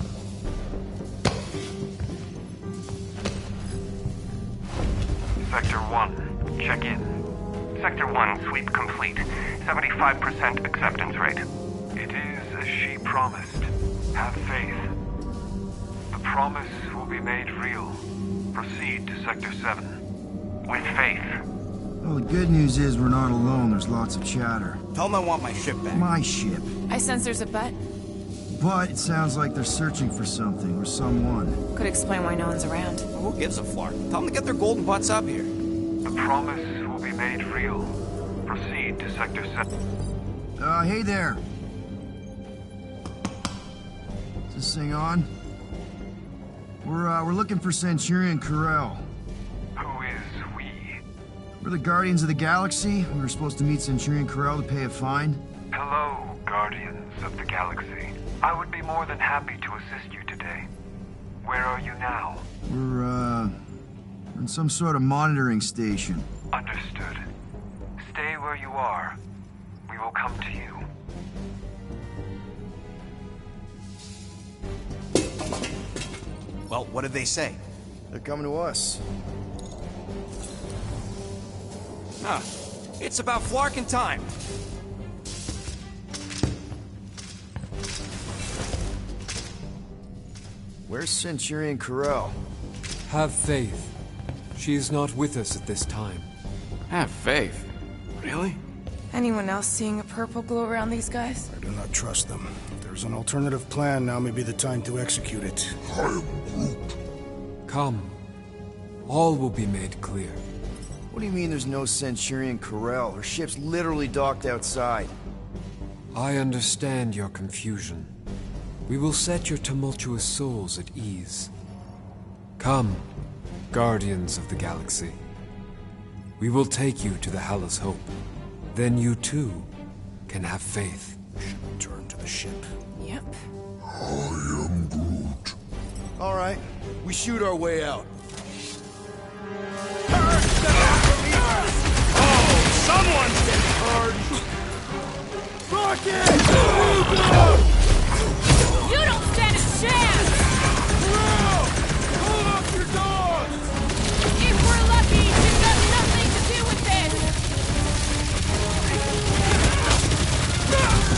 Sector 1, check in. Sector 1, sweep complete. 75% acceptance rate. It is as she promised. Have faith. The promise will be made real. Proceed to Sector 7. With faith. Well, the good news is we're not alone. There's lots of chatter. Tell them I want my ship back. My ship. I sense there's a bet. But it sounds like they're searching for something or someone. Could explain why no one's around. Who gives a flark? Tell them to get their golden butts up here. The promise will be made real. Proceed to Sector 7. Hey there. Is this thing on? We're looking for Centurion Corel. Who is we? We're the Guardians of the Galaxy. We were supposed to meet Centurion Corel to pay a fine. Hello, Guardians of the Galaxy. I would be more than happy to assist you today. Where are you now? We're in some sort of monitoring station. Understood. Stay where you are. We will come to you. Well, what did they say? They're coming to us. Ah, it's about flarking time. Where's Centurion Corel? Have faith. She is not with us at this time. Have faith? Really? Anyone else seeing a purple glow around these guys? I do not trust them. If there's an alternative plan, now may be the time to execute it. I am Groot. Come. All will be made clear. What do you mean there's no Centurion Corel? Her ship's literally docked outside. I understand your confusion. We will set your tumultuous souls at ease. Come, Guardians of the Galaxy. We will take you to the Hallis Hope. Then you too can have faith. We should return to the ship. Yep. I am Groot. All right, we shoot our way out. Someone's getting hurt! Rocket! You don't stand a chance! Hold up your dogs! If we're lucky, you've got nothing to do with this!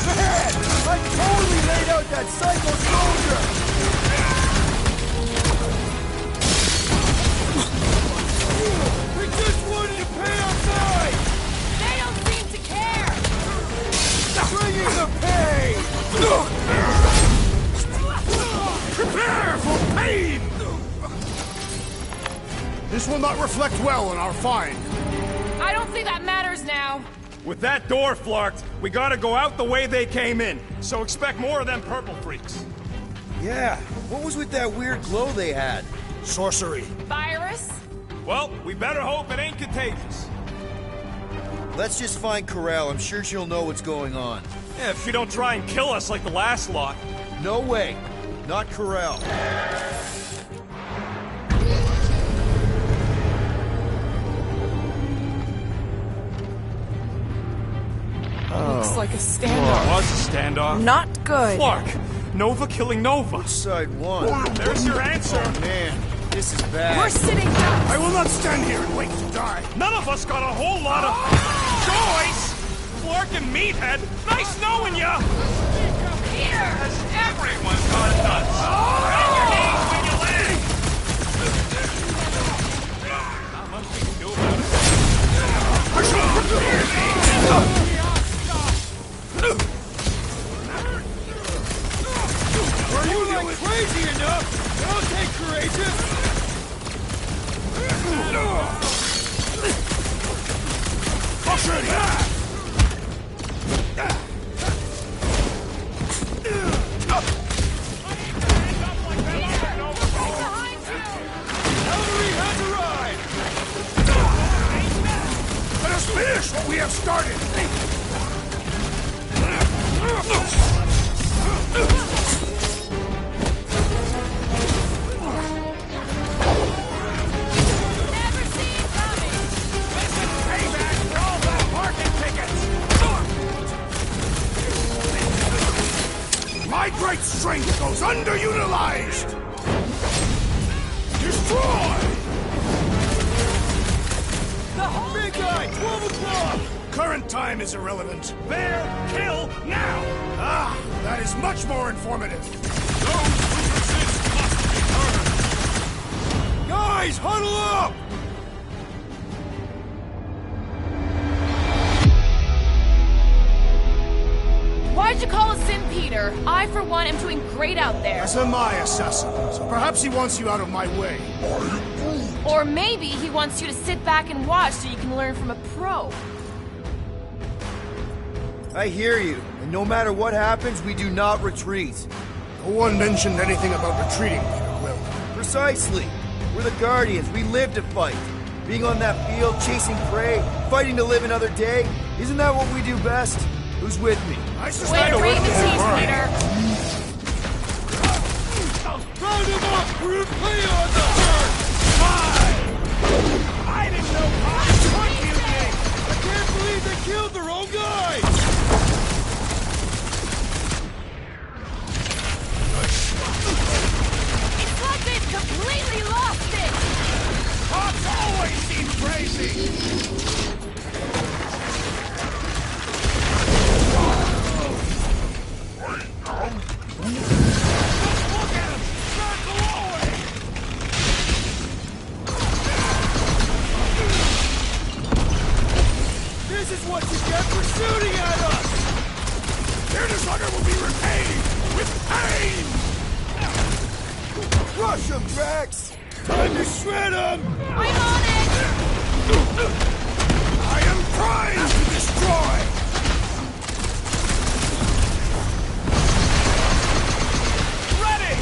Man! I totally laid out that psycho soldier! We just wanted to pay our fine! They don't seem to care! Bringing the pay! Prepare for pain! This will not reflect well on our find. I don't think that matters now. With that door flarked, we gotta go out the way they came in. So expect more of them purple freaks. Yeah, what was with that weird glow they had? Sorcery. Virus? Well, we better hope it ain't contagious. Let's just find Corel. I'm sure she'll know what's going on. Yeah, if she don't try and kill us like the last lot. No way. Not Corel. Looks like a standoff. It was a standoff. Not good. Flark! Nova killing Nova. Which side won? There's your answer. Oh, man. This is bad. We're sitting ducks. I will not stand here and wait to die. None of us got a whole lot of choice. Flark and Meathead, nice knowing ya. Here, everyone's gone nuts. Bend your knees when you land. Not much we can do about it. Are you like crazy enough? I'll take courageous! Cavalry has arrived! Let us finish what we have started. Never see it coming. This is payback for all those parking tickets. My great strength goes underutilized. Destroy! Big guy, 12 o'clock! Current time is irrelevant. Bear, kill, now! Ah, that is much more informative. Those who resist must be burned! Guys, huddle up! Why'd you call us in, Peter? I, for one, am doing great out there. As am I, assassin. So perhaps he wants you out of my way. Or maybe he wants you to sit back and watch so you can learn from a pro. I hear you, and no matter what happens, we do not retreat. No one mentioned anything about retreating, Peter Quill. Precisely. We're the Guardians. We live to fight. Being on that field, chasing prey, fighting to live another day, isn't that what we do best? Who's with me? I Way suspect to read the team, Peter. Round him up! Replay on the hurt! I didn't know how confusing! I can't believe they killed their own guy! It's like they've completely lost it! Cops always seem crazy! This is what you get for shooting at us! Their dishonor will be repaid with pain! Rush him, Drax! Time to shred him! I'm on it! I am trying to destroy! Ready!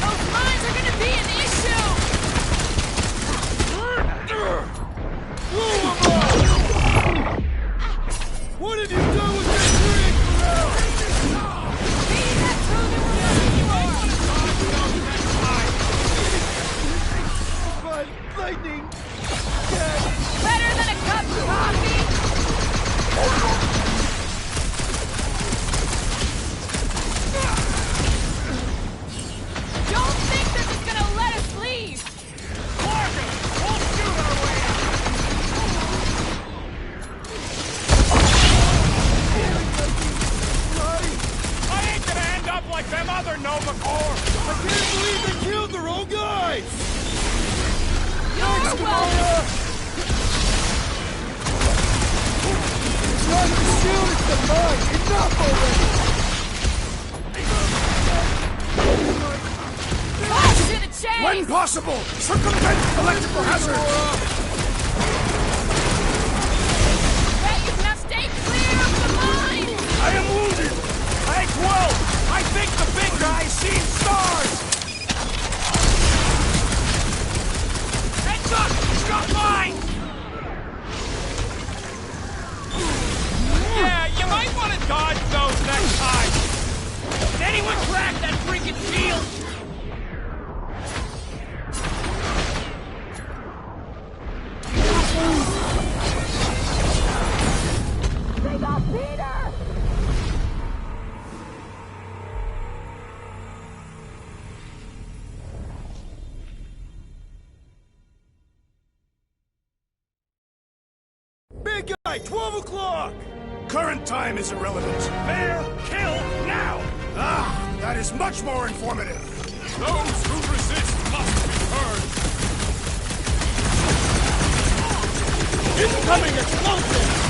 Those mines are gonna be an issue! Blow him up! What have you done with this rig, Pharrell? Maybe that's who they were looking for! But lightning... Better than a cup of coffee! Don't think they're just gonna let us leave! Larkin, we'll shoot our way I ain't gonna end up like them other Nova Corps! I can't believe they killed their own guys! You're welcome! It's not the shield, it's the mine! Enough already! Flash to the chase! When possible, circumvent electrical hazard! Bet you can now stay clear of the mine! I am wounded! Hey, Quill! I think the big guy's seen stars! Heads up! He's got mine! Yeah, you might want to dodge those next time! Did anyone crack that freaking shield? They got Peter! Big guy, 12 o'clock! Current time is irrelevant. Bear, kill, now! Ah, that is much more informative. Those who resist must be burned! Incoming explosion!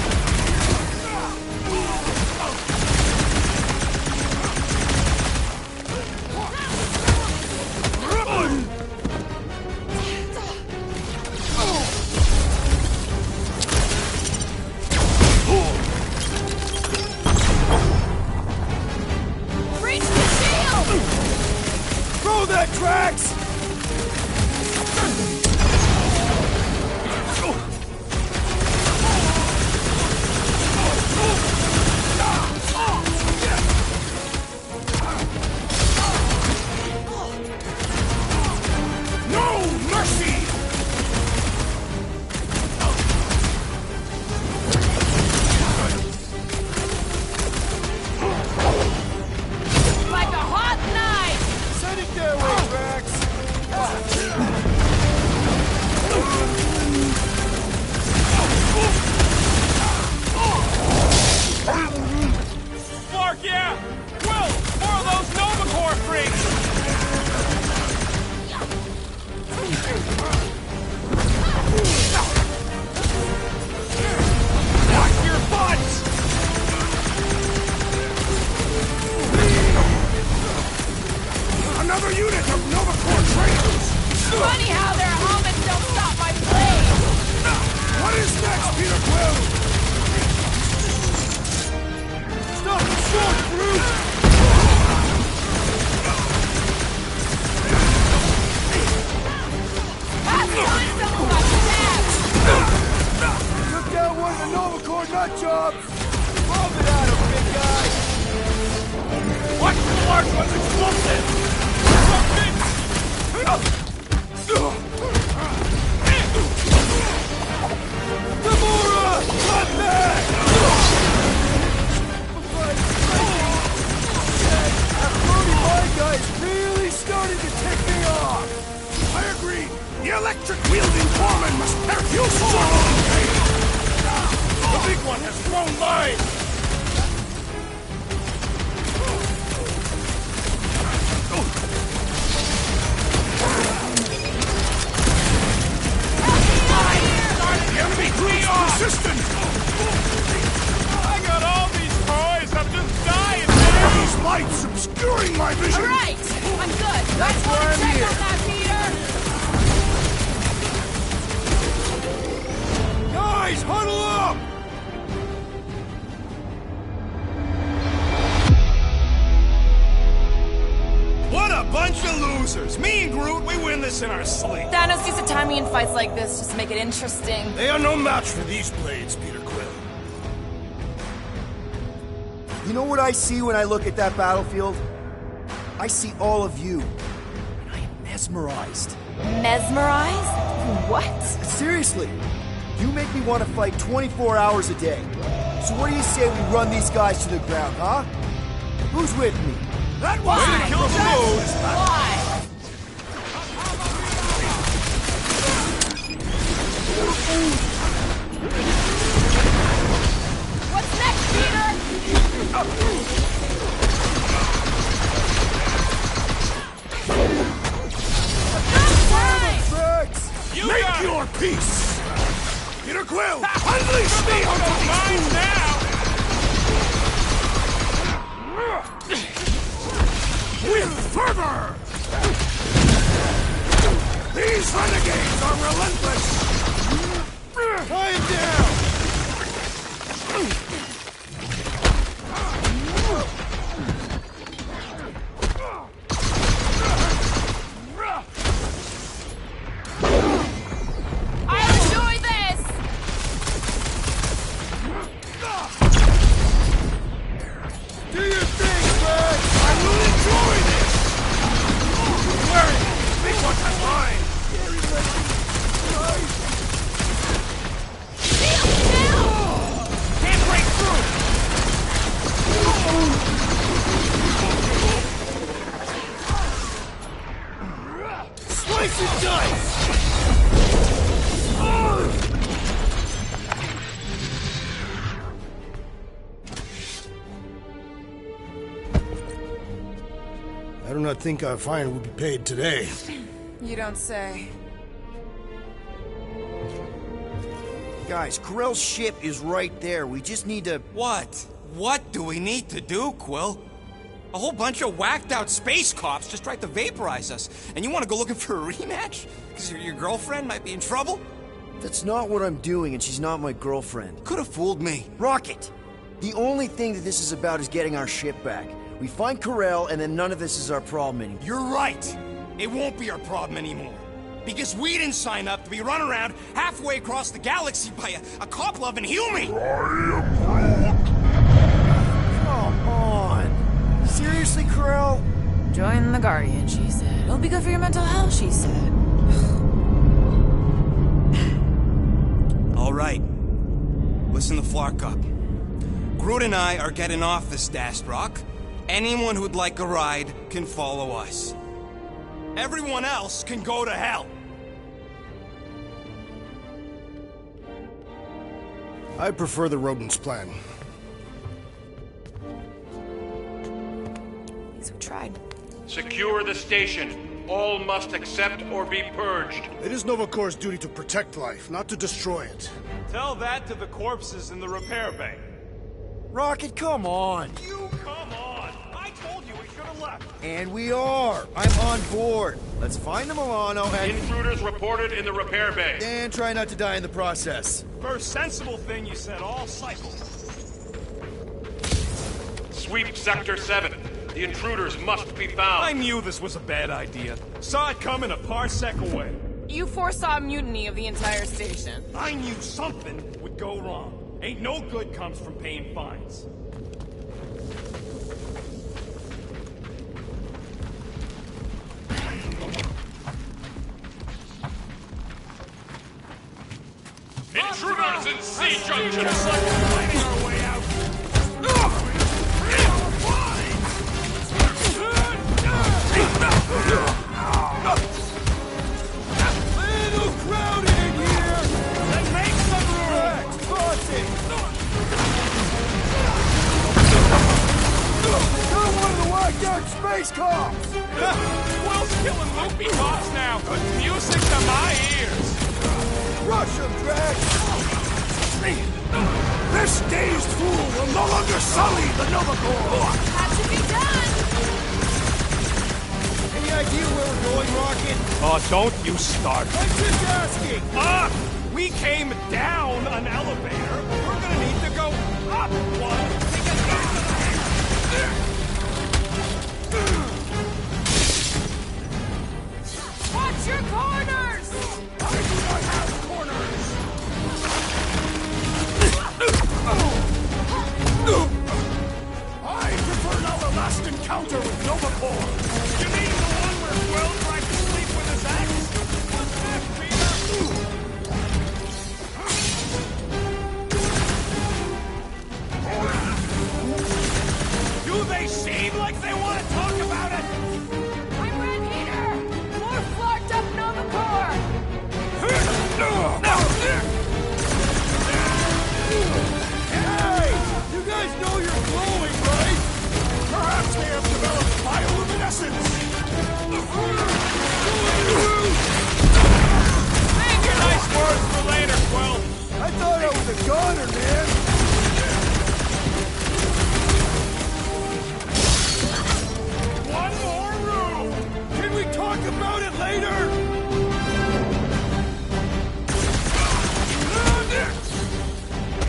Reach the shield! Throw that, Drax! No mercy! Like a hot knife! Send it their way, Drax! first one's explosive! Gamora! Not back! That floaty mind guy is really starting to tick me off! I agree. The electric-wielding foreman must perish. You strong! The big one has thrown mine! The enemy proves persistent! I got all these toys, I'm just dying! These lights obscuring my vision! All right, I'm good. That's why I'm here. On that, Peter. Guys, huddle up! What a bunch of losers! Me and Groot, we win this in our sleep. Thanos used to time me in fights like this just to make it interesting. They are no match for these blades, Peter Quill. You know what I see when I look at that battlefield? I see all of you. And I am mesmerized. Mesmerized? What? Seriously, you make me want to fight 24 hours a day. So what do you say we run these guys to the ground, huh? Who's with me? That wasn't a kill the mood! Why? What's next, Peter? Make your peace! Peter Quill, unleash me onto these fools! Now! With fervor! These renegades are relentless! Tie him down! I'll enjoy this! Do your thing, Fred! I will enjoy this! Where is it? Big one's on mine! Can't break through! Slice and dice! I do not think our fine will be paid today. You don't say. Guys, Krell's ship is right there. We just need to... What? What do we need to do, Quill? A whole bunch of whacked-out space cops just tried to vaporize us, and you want to go looking for a rematch? Because your girlfriend might be in trouble? That's not what I'm doing, and she's not my girlfriend. Could have fooled me. Rocket! The only thing that this is about is getting our ship back. We find Karel, and then none of this is our problem anymore. You're right. It won't be our problem anymore. Because we didn't sign up to be run around halfway across the galaxy by a cop-loving human! Come on! Seriously, Karel? Join the Guardian, she said. It'll be good for your mental health, she said. All right. Listen to Flark up. Groot and I are getting off this dashed rock. Anyone who'd like a ride can follow us. Everyone else can go to hell. I prefer the rodent's plan. So tried. Secure the station. All must accept or be purged. It is Nova Corps' duty to protect life, not to destroy it. Tell that to the corpses in the repair bay. Rocket, come on! You come on! I told you we should have left! And we are! I'm on board! Let's find the Milano and... Intruders reported in the repair bay. And try not to die in the process. First sensible thing you said all cycle. Sweep Sector 7. The intruders must be found. I knew this was a bad idea. Saw it coming a parsec away. You foresaw mutiny of the entire station. I knew something would go wrong. Ain't no good comes from paying fines. C junction selected. Our way out. Little crowded in here! Then make some room! Crossing! You're one of the whacked out space cops! Quill's killing loopy cops now. Music to my ears. Rush him, Drax! This dazed fool will no longer sully the Nova Corps! Had to be done! Any idea where we're going, Rocket? Oh, don't you start. I'm just asking! We came down an elevator. We're gonna need to go up one to get back to the hangar. Watch your corners! I do not have corners! I prefer our last encounter with Nova Corps! You mean the one where Quill tried to sleep with his ex? What's that, Peter? Do they seem like they want to talk about it? I'm Red Heater! More flarked up Nova Corps! Hey! You guys know you're glowing, right? Perhaps they have developed bioluminescence! Save your nice words for later, Quill. I thought I was a goner, man! One more room! Can we talk about it later?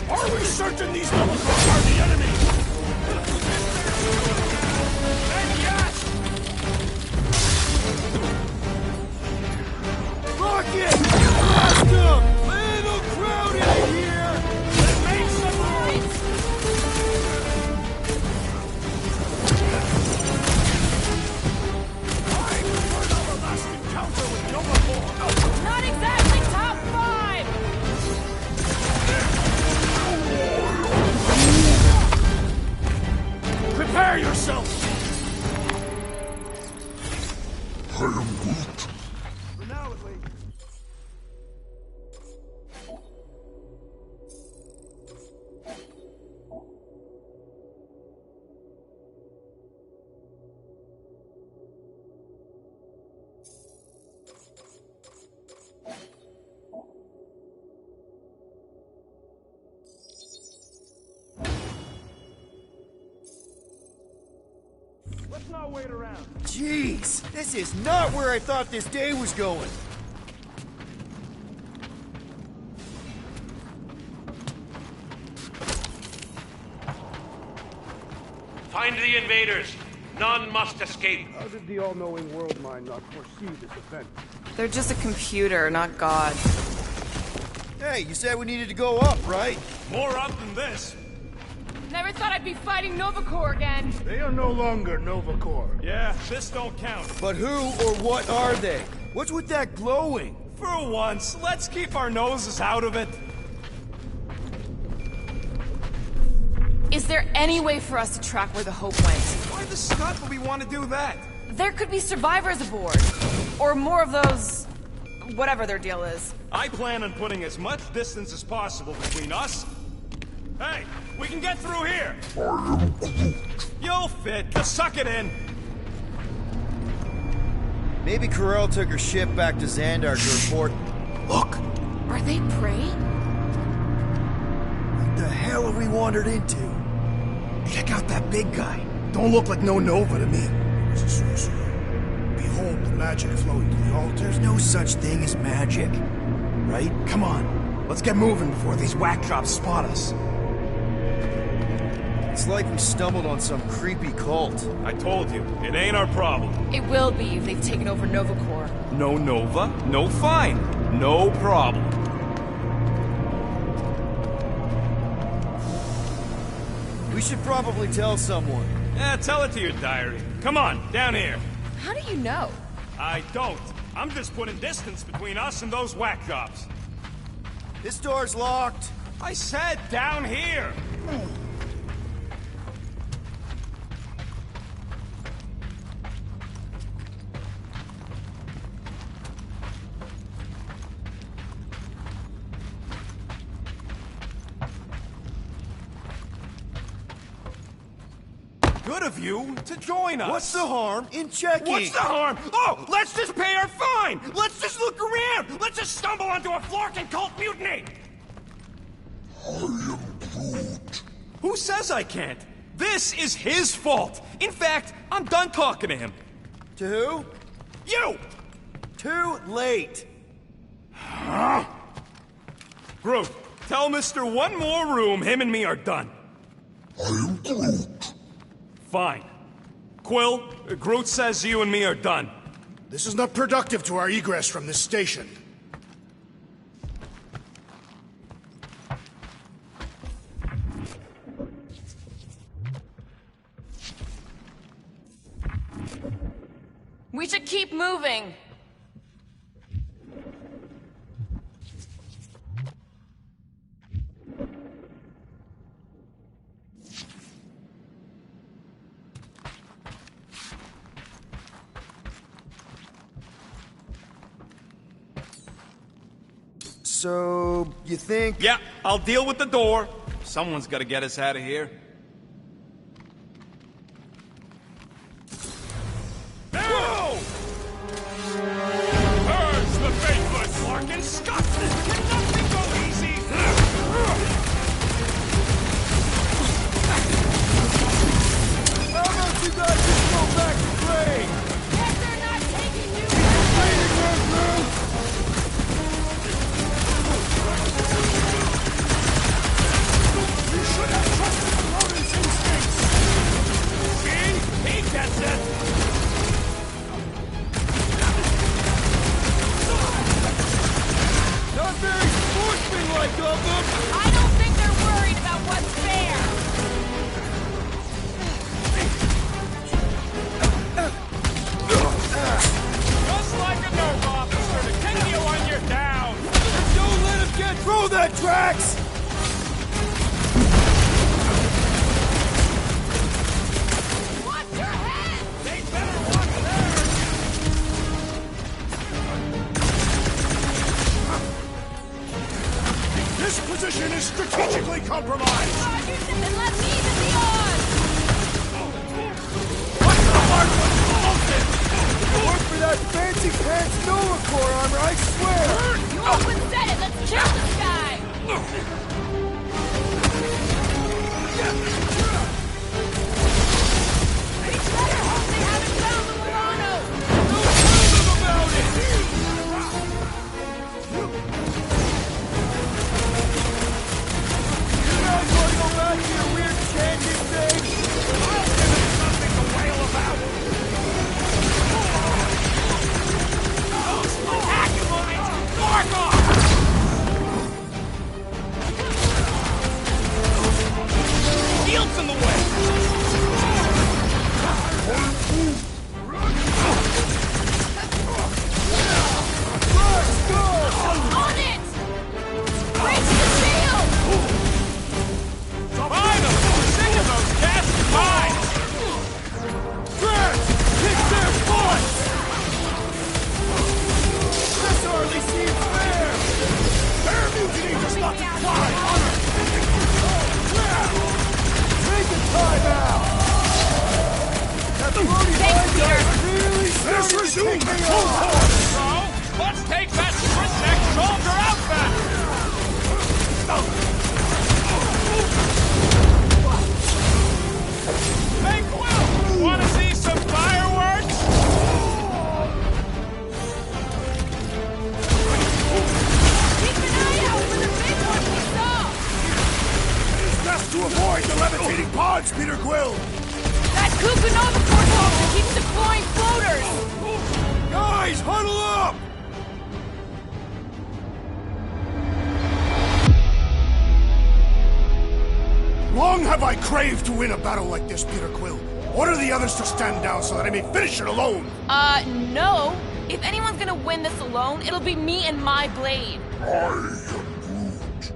Are we certain these Nova Corps are the enemy? Then yes! Rocket! Blast him! Little crowded in here! Then make some room! I prefer our last encounter with Nova Corps! Not exactly top 5! Prepare yourself! I am Groot. For now, at least. Let's not wait around. Jeez, this is not where I thought this day was going. Find the invaders. None must escape. How did the all-knowing world mind not foresee this event? They're just a computer, not God. Hey, you said we needed to go up, right? More up than this. Never thought I'd be fighting Nova Corps again. They are no longer Nova Corps. Yeah, this don't count. But who or what are they? What's with that glowing? For once, let's keep our noses out of it. Is there any way for us to track where the Hope went? Why the scut would we want to do that? There could be survivors aboard. Or more of those... whatever their deal is. I plan on putting as much distance as possible between us. Hey, we can get through here. I am Groot. You'll fit. Just suck it in. Maybe Corel took her ship back to Xandar to report. Look! Are they prey? What the hell have we wandered into? Check out that big guy. Don't look like no Nova to me. It's a sorcerer. Behold the magic flowing to the altar. There's no such thing as magic. Right? Come on. Let's get moving before these whack jobs spot us. It's like we stumbled on some creepy cult. I told you, it ain't our problem. It will be if they've taken over Nova Corps. No Nova, no fine. No problem. We should probably tell someone. Yeah, tell it to your diary. Come on, down here. How do you know? I don't. I'm just putting distance between us and those whack jobs. This door's locked. I said down here! Good of you to join us. What's the harm in checking? What's the harm? Oh, let's just pay our fine! Let's just look around! Let's just stumble onto a Flarkin cult mutiny! I am Groot. Who says I can't? This is his fault! In fact, I'm done talking to him. To who? You! Too late. Huh? Groot, tell Mr. One More Room him and me are done. I am Groot. Fine. Quill, Groot says you and me are done. This is not productive to our egress from this station. We should keep moving. So, you think... Yeah, I'll deal with the door. Someone's gotta get us out of here. Whoa! Purge the faithless, Larkin! Scotsman! Can nothing go easy? How about you guys just go back to trade? Yes, they're not taking you. You should have trusted Logan's instincts! See? He gets it! Not very sportsmanlike of them! I don't think they're worried about what's fair. Just like a nerve officer to kick you when you're down! Don't let him get through that, Drax! Watch your head! They better watch theirs! This position is strategically compromised! Roger, then let me even the odds! What's the heart of explosive? Work for that fancy pants Nova Corps armor, I swear! You always said it! Let's kill this guy! We better hope they haven't found the Milano! Tell them about it! You guys want to go back to your weird chanting thing? I'll give it something to wail about! Those attack lines! Mark off! Shield's in the way! Let's go! On it! Breach the shield! Finally! Sick of those cast mines! Drax! Kick their butts! This hardly seems fair! Their mutiny does not imply honor! Take a time out! That floaty line guy's really Let's starting to resume take the me full off! force! So, let's take that Sprint soldier out back! Hey, Quill! Wanna see some fireworks? Keep an eye out for the big one we saw! It is best to avoid the levitating pods, Peter Quill! That Kukunova Corps soldier keeps deploying floaters! Guys, huddle up! Long have I craved to win a battle like this, Peter Quill. Order the others to stand down so that I may finish it alone. No. If anyone's gonna win this alone, it'll be me and my blade. I am Groot.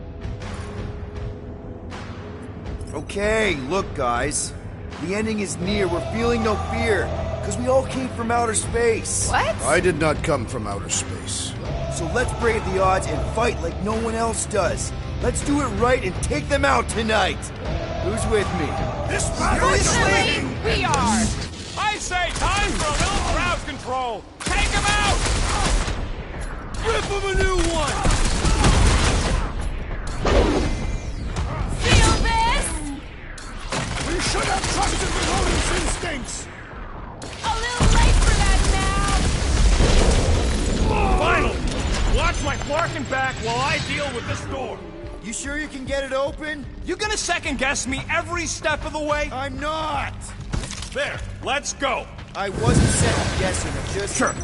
Okay, look, guys. The ending is near. We're feeling no fear. Because we all came from outer space. What? I did not come from outer space. So let's brave the odds and fight like no one else does. Let's do it right and take them out tonight. Who's with me? This battle is Really? We are. I say time for a little crowd control. Take him out! Rip him a new one! Feel this? We should have trusted the rodent's instincts! A little late for that now. Finally! Watch my flarkin' back while I deal with this door. You sure you can get it open? You gonna second-guess me every step of the way? I'm not! There, let's go. I wasn't second-guessing, I'm just... Sure.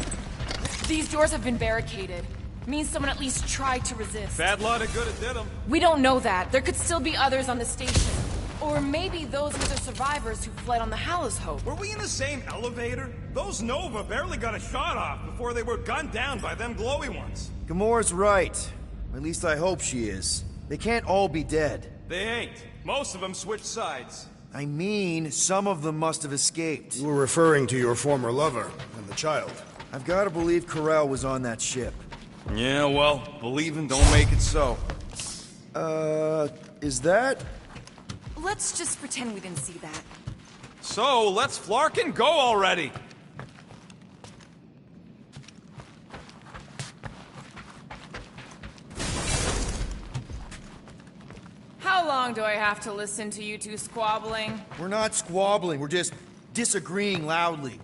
These doors have been barricaded. Means someone at least tried to resist. Bad lot of good it did them. We don't know that. There could still be others on the station. Or maybe those were the survivors who fled on the Hallows Hope. Were we in the same elevator? Those Nova barely got a shot off before they were gunned down by them glowy ones. Gamora's right. At least I hope she is. They can't all be dead. They ain't. Most of them switched sides. I mean, some of them must have escaped. You were referring to your former lover and the child. I've got to believe Corel was on that ship. Yeah, well, believing don't make it so. Is that? Let's just pretend we didn't see that. So, let's flarkin' go already! How long do I have to listen to you two squabbling? We're not squabbling, we're just disagreeing loudly.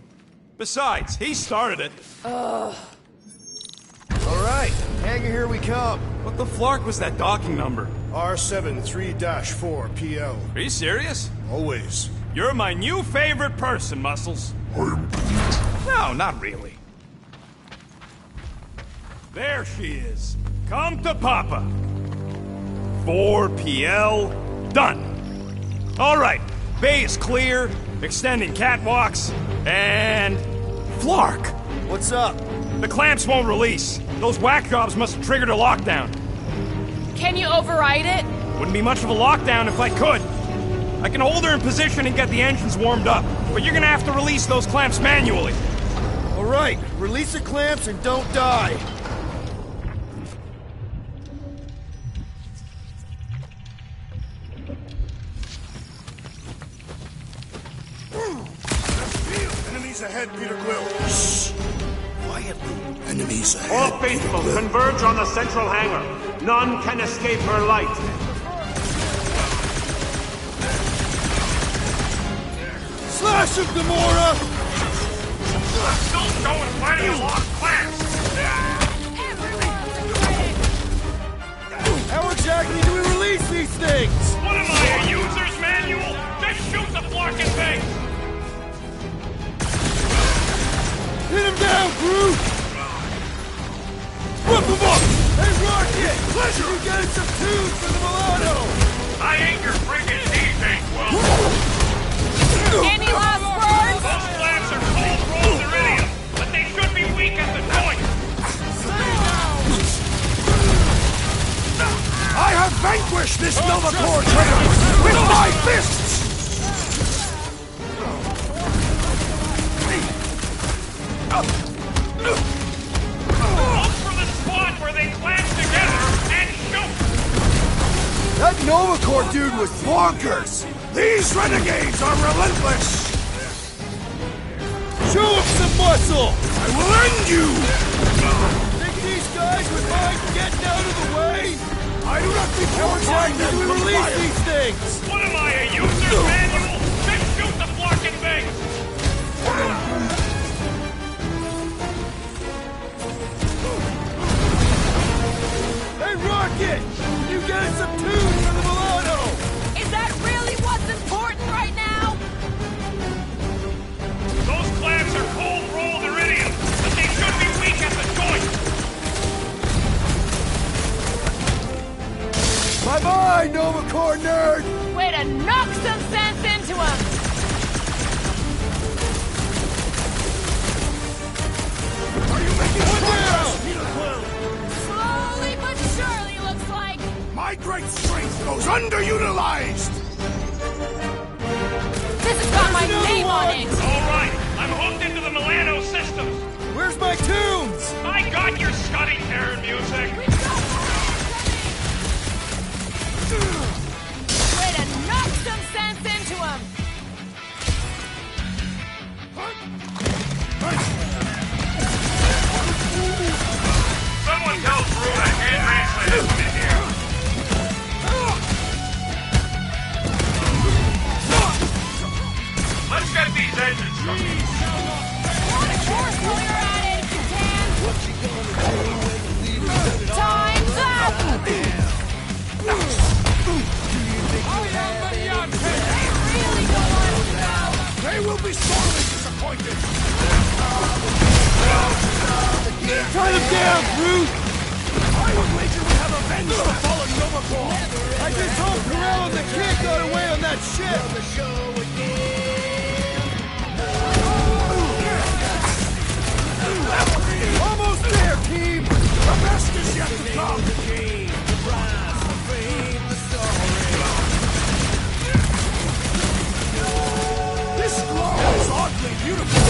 Besides, he started it. Ugh. Alright, Hanger, here we come. What the flark was that docking number? R73-4 PL. Are you serious? Always. You're my new favorite person, Muscles. No, not really. There she is. Come to Papa. 4 PL, done. All right, bay is clear, extending catwalks, and... Flark! What's up? The clamps won't release. Those whack jobs must have triggered a lockdown. Can you override it? Wouldn't be much of a lockdown if I could. I can hold her in position and get the engines warmed up, but you're gonna have to release those clamps manually. Alright, release the clamps and don't die. Enemies ahead, Peter Quill. Shh. Quietly. Enemies ahead. All faithful, converge on the central hangar. None can escape her light. Slash him, Gamora! Still showing plenty of lost clamps. How exactly do we release these things? What am I, a user's manual? Just shoot the flarkin' thing. Hit him down, Groot! Whip him up! Hey, Rocket! Pleasure! You getting some tunes for the Milano! I ain't your freaking DJ, Quill. Any last words? Those flaps are cold rolled iridium, but they should be weak at the joint. I have vanquished this Nova Corps traitor with my fists! Look for the spot where they clamp together and shoot. That Nova Corps dude was bonkers! These renegades are relentless! Show him some muscle! I will end you! Think these guys would mind getting out of the way? I do not think How your exactly mind do we will release fire. these things? What am I, a user's manual? Just shoot the flarkin' thing. Hey, Rocket! You getting some tunes for the Milano? Is that really what's important right now? Those clamps are cold rolled iridium, but they should be weak at the joint. Bye-bye, Nova Corps nerd! Way to knock some sense into him! Are you making progress, down! Peter Quill? Slowly but surely, looks like. My great strength goes underutilized! get these engines running. Of course, while you're at it, if you can. Time's up! They will be sorely disappointed! Try them down, Groot! I would wager we have avenged the fallen Nova Corps! I just hope Corral and the kid got away on that ship! Almost there, team! The best is yet to come! This glow is oddly beautiful!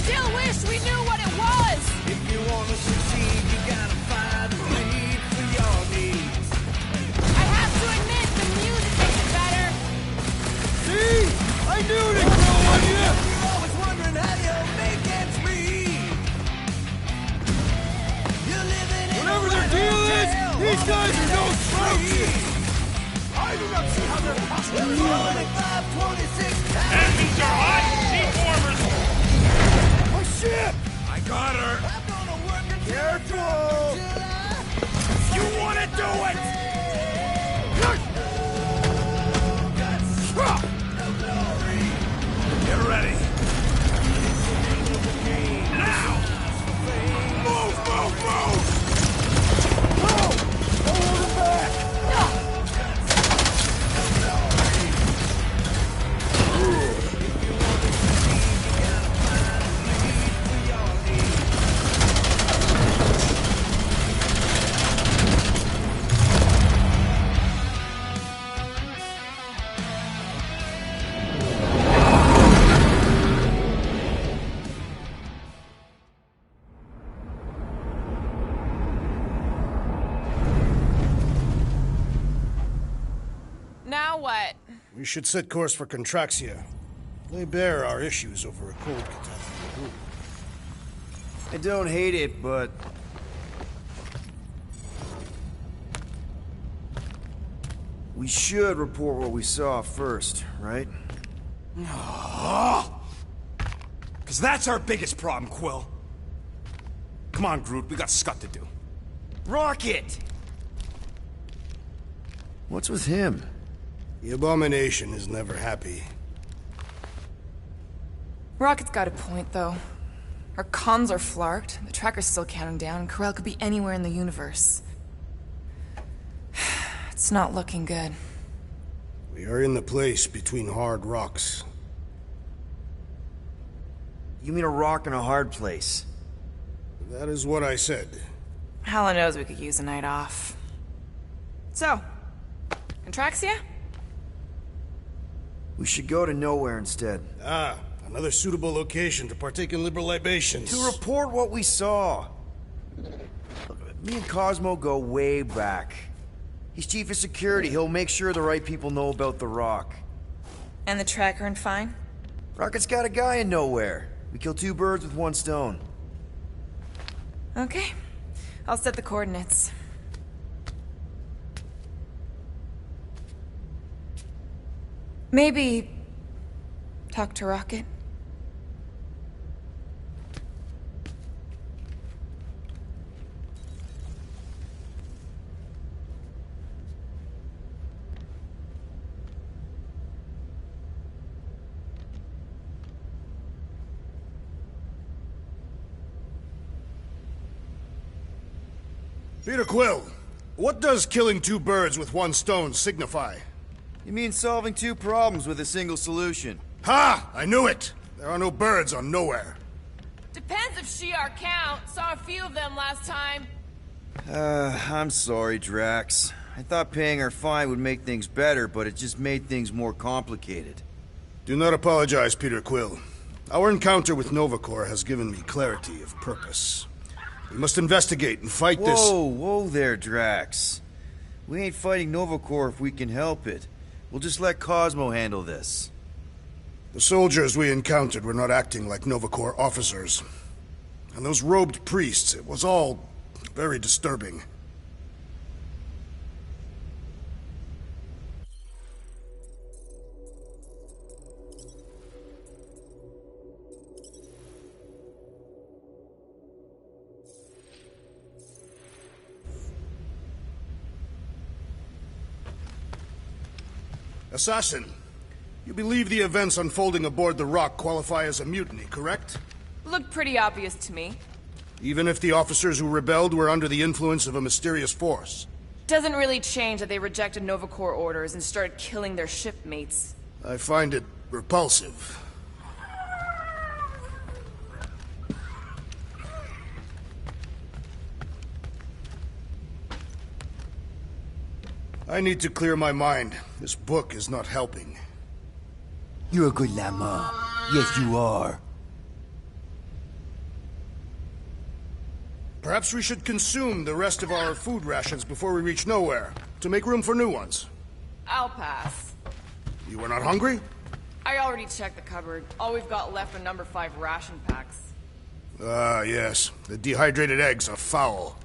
Still wish we knew what it was! If you want to succeed, you gotta find the lead for your needs. I have to admit, the music makes it better. See? I knew it'd grow on you! You're always wondering how you make ends meet. You're living in whatever their deal is, these guys are no slouches! I do not see how they're possible. 25-26 Enemies are hot seaformers! My ship! I got her! Careful! You wanna do it! Get ready! Now! Move, move, move! No! Don't hold him back! Now what? We should set course for Contraxia. Lay bare our issues over a cold catastrophe. I don't hate it, but... we should report what we saw first, right? Because that's our biggest problem, Quill. Come on, Groot, we got scut to do. Rocket! What's with him? The Abomination is never happy. Rocket's got a point, though. Our comms are flarked, the tracker's still counting down, and Corel could be anywhere in the universe. It's not looking good. We are in the place between hard rocks. You mean a rock in a hard place? That is what I said. Hella knows we could use a night off. So, Contraxia? We should go to nowhere instead. Ah, another suitable location to partake in liberal libations. To report what we saw. Look, me and Cosmo go way back. He's chief of security. He'll make sure the right people know about the rock. And the tracker and fine? Rocket's got a guy in nowhere. We kill two birds with one stone. Okay. I'll set the coordinates. Maybe... talk to Rocket? Peter Quill, what does killing two birds with one stone signify? You mean solving two problems with a single solution? Ha! I knew it! There are no birds on Nowhere. Depends if Shi'ar count. Saw a few of them last time. I'm sorry, Drax. I thought paying our fine would make things better, but it just made things more complicated. Do not apologize, Peter Quill. Our encounter with Nova Corps has given me clarity of purpose. We must investigate and fight this... Whoa there, Drax. We ain't fighting Nova Corps if we can help it. We'll just let Cosmo handle this. The soldiers we encountered were not acting like Nova Corps officers. And those robed priests, it was all very disturbing. Assassin, you believe the events unfolding aboard the Rock qualify as a mutiny, correct? Looked pretty obvious to me. Even if the officers who rebelled were under the influence of a mysterious force? Doesn't really change that they rejected Nova Corps orders and started killing their shipmates. I find it repulsive. I need to clear my mind. This book is not helping. You're a good lama. Yes, you are. Perhaps we should consume the rest of our food rations before we reach nowhere, to make room for new ones. I'll pass. You are not hungry? I already checked the cupboard. All we've got left are number 5 ration packs. Ah, yes. The dehydrated eggs are foul.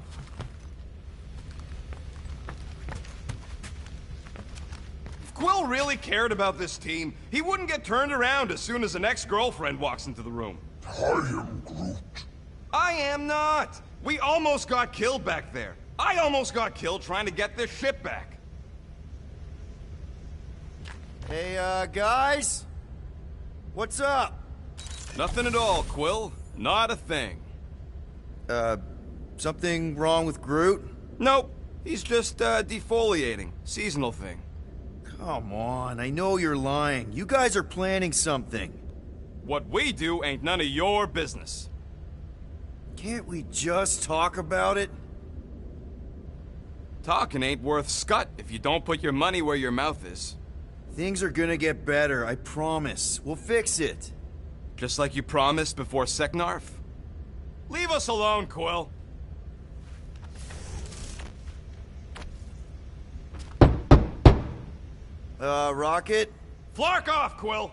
If Quill really cared about this team, he wouldn't get turned around as soon as an ex-girlfriend walks into the room. I am Groot. I am not! We almost got killed back there. I almost got killed trying to get this ship back. Hey, guys? What's up? Nothing at all, Quill. Not a thing. Something wrong with Groot? Nope. He's just, defoliating. Seasonal thing. Come on, I know you're lying. You guys are planning something. What we do ain't none of your business. Can't we just talk about it? Talking ain't worth scut if you don't put your money where your mouth is. Things are gonna get better, I promise. We'll fix it. Just like you promised before Seknarf? Leave us alone, Quill. Rocket? Flark off, Quill!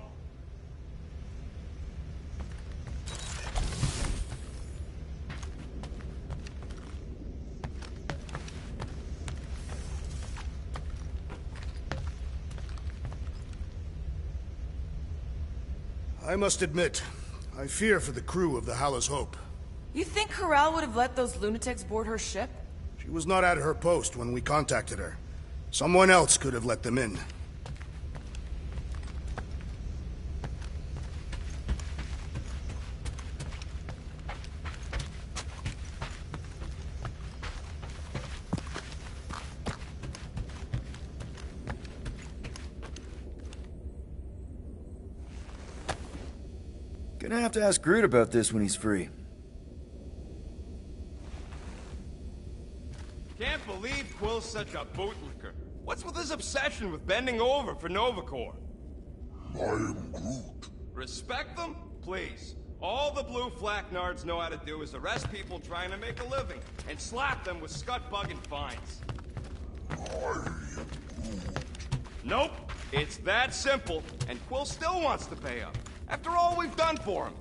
I must admit, I fear for the crew of the Hala's Hope. You think Corral would have let those lunatics board her ship? She was not at her post when we contacted her. Someone else could have let them in. Gonna have to ask Groot about this when he's free. Can't believe Quill's such a bootlicker. What's with his obsession with bending over for Nova Corps? I am Groot. Respect them? Please. All the blue flak nards know how to do is arrest people trying to make a living and slap them with scut-bugging fines. I am Groot. Nope. It's that simple, and Quill still wants to pay up. After all we've done for him.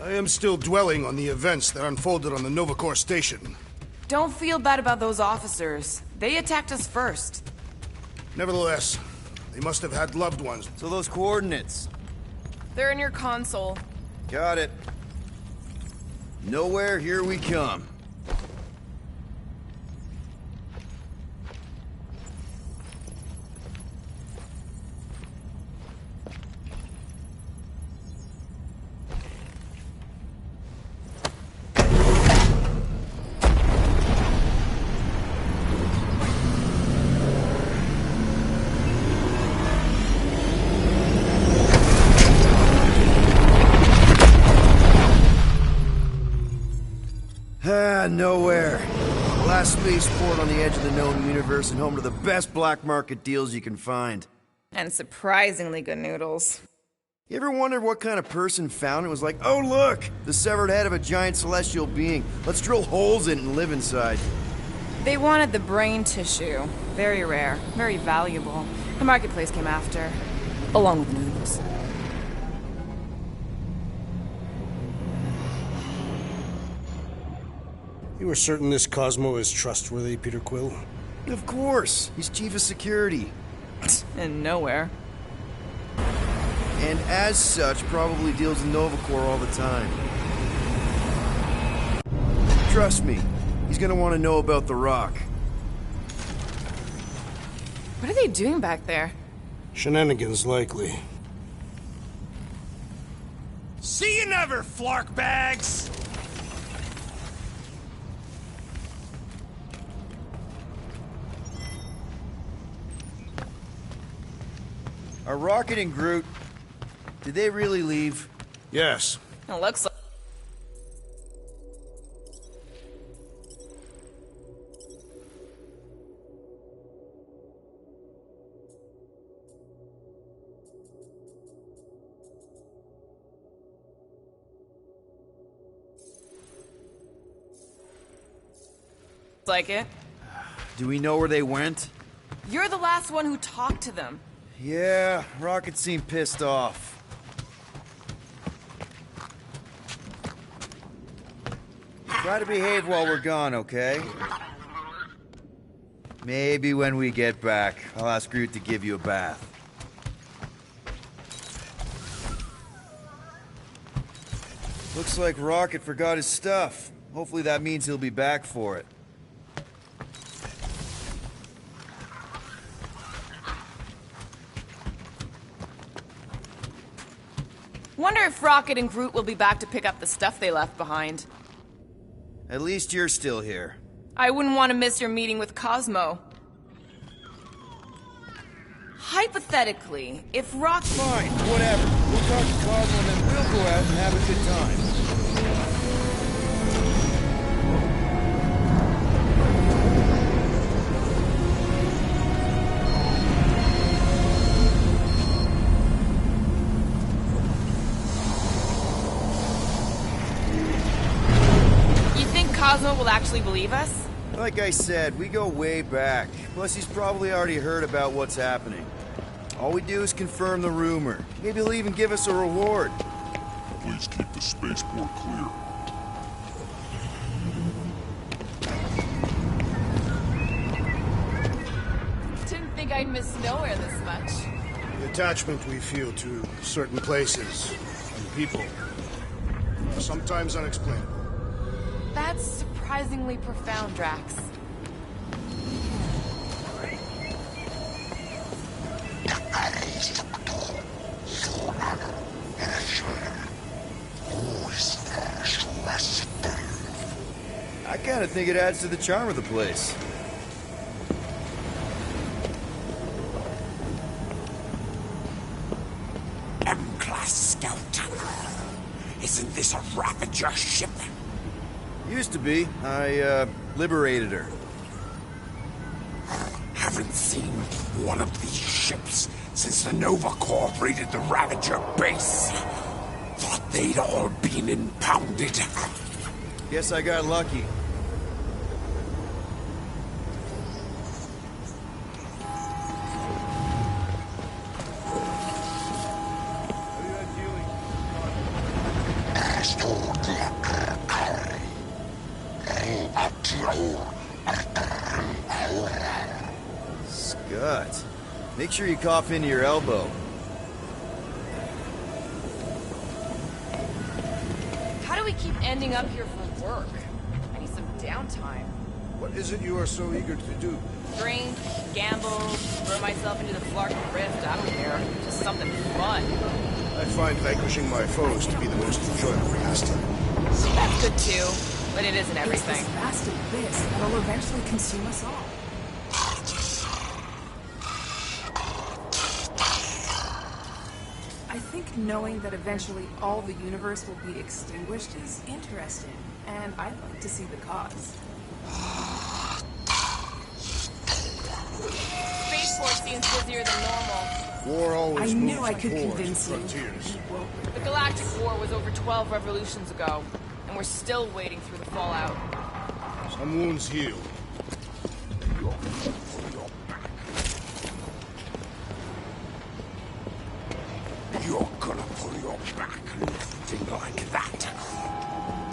I am still dwelling on the events that unfolded on the Nova Corps station. Don't feel bad about those officers. They attacked us first. Nevertheless, they must have had loved ones. So those coordinates. They're in your console. Got it. Nowhere, here we come. Nowhere. Last spaceport on the edge of the known universe and home to the best black market deals you can find. And surprisingly good noodles. You ever wondered what kind of person found it? Was like, oh look, the severed head of a giant celestial being. Let's drill holes in it and live inside. They wanted the brain tissue. Very rare, very valuable. The marketplace came after, along with noodles. You are certain this Cosmo is trustworthy, Peter Quill? Of course. He's chief of security. And nowhere. And as such, probably deals in Novacore all the time. Trust me, he's gonna want to know about the rock. What are they doing back there? Shenanigans, likely. See you never, flark bags! Are Rocket and Groot... Did they really leave? Yes. It looks like it. Do we know where they went? You're the last one who talked to them. Yeah, Rocket seemed pissed off. Try to behave while we're gone, okay? Maybe when we get back, I'll ask Groot to give you a bath. Looks like Rocket forgot his stuff. Hopefully that means he'll be back for it. Wonder if Rocket and Groot will be back to pick up the stuff they left behind. At least you're still here. I wouldn't want to miss your meeting with Cosmo. Hypothetically, if Rock... Fine, whatever. We'll talk to Cosmo and then we'll go out and have a good time. Cosmo will actually believe us? Like I said, we go way back. Plus, he's probably already heard about what's happening. All we do is confirm the rumor. Maybe he'll even give us a reward. Please keep the spaceport clear. Didn't think I'd miss nowhere this much. The attachment we feel to certain places and people are sometimes unexplainable. That's surprisingly profound, Drax. I kinda think it adds to the charm of the place. M-Class Scout. Isn't this a Ravager ship? Used to be. I, liberated her. Haven't seen one of these ships since the Nova Corps raided the Ravager base. Thought they'd all been impounded. Guess I got lucky. Scott, make sure you cough into your elbow. How do we keep ending up here for work? I need some downtime. What is it you are so eager to do? Drink, gamble, throw myself into the Flark Rift, I don't care. Just something fun. I find vanquishing my foes to be the most enjoyable pastime. That's good too, but it isn't everything. It's this vast abyss that'll eventually consume us all. I think knowing that eventually all the universe will be extinguished is interesting, and I'd like to see the cause. Spaceport seems busier than normal. War always I knew moves I could towards convince you. frontiers. The Galactic War was over 12 revolutions ago, and we're still wading through the fallout. Some wounds heal. You're gonna pull your back lifting like that.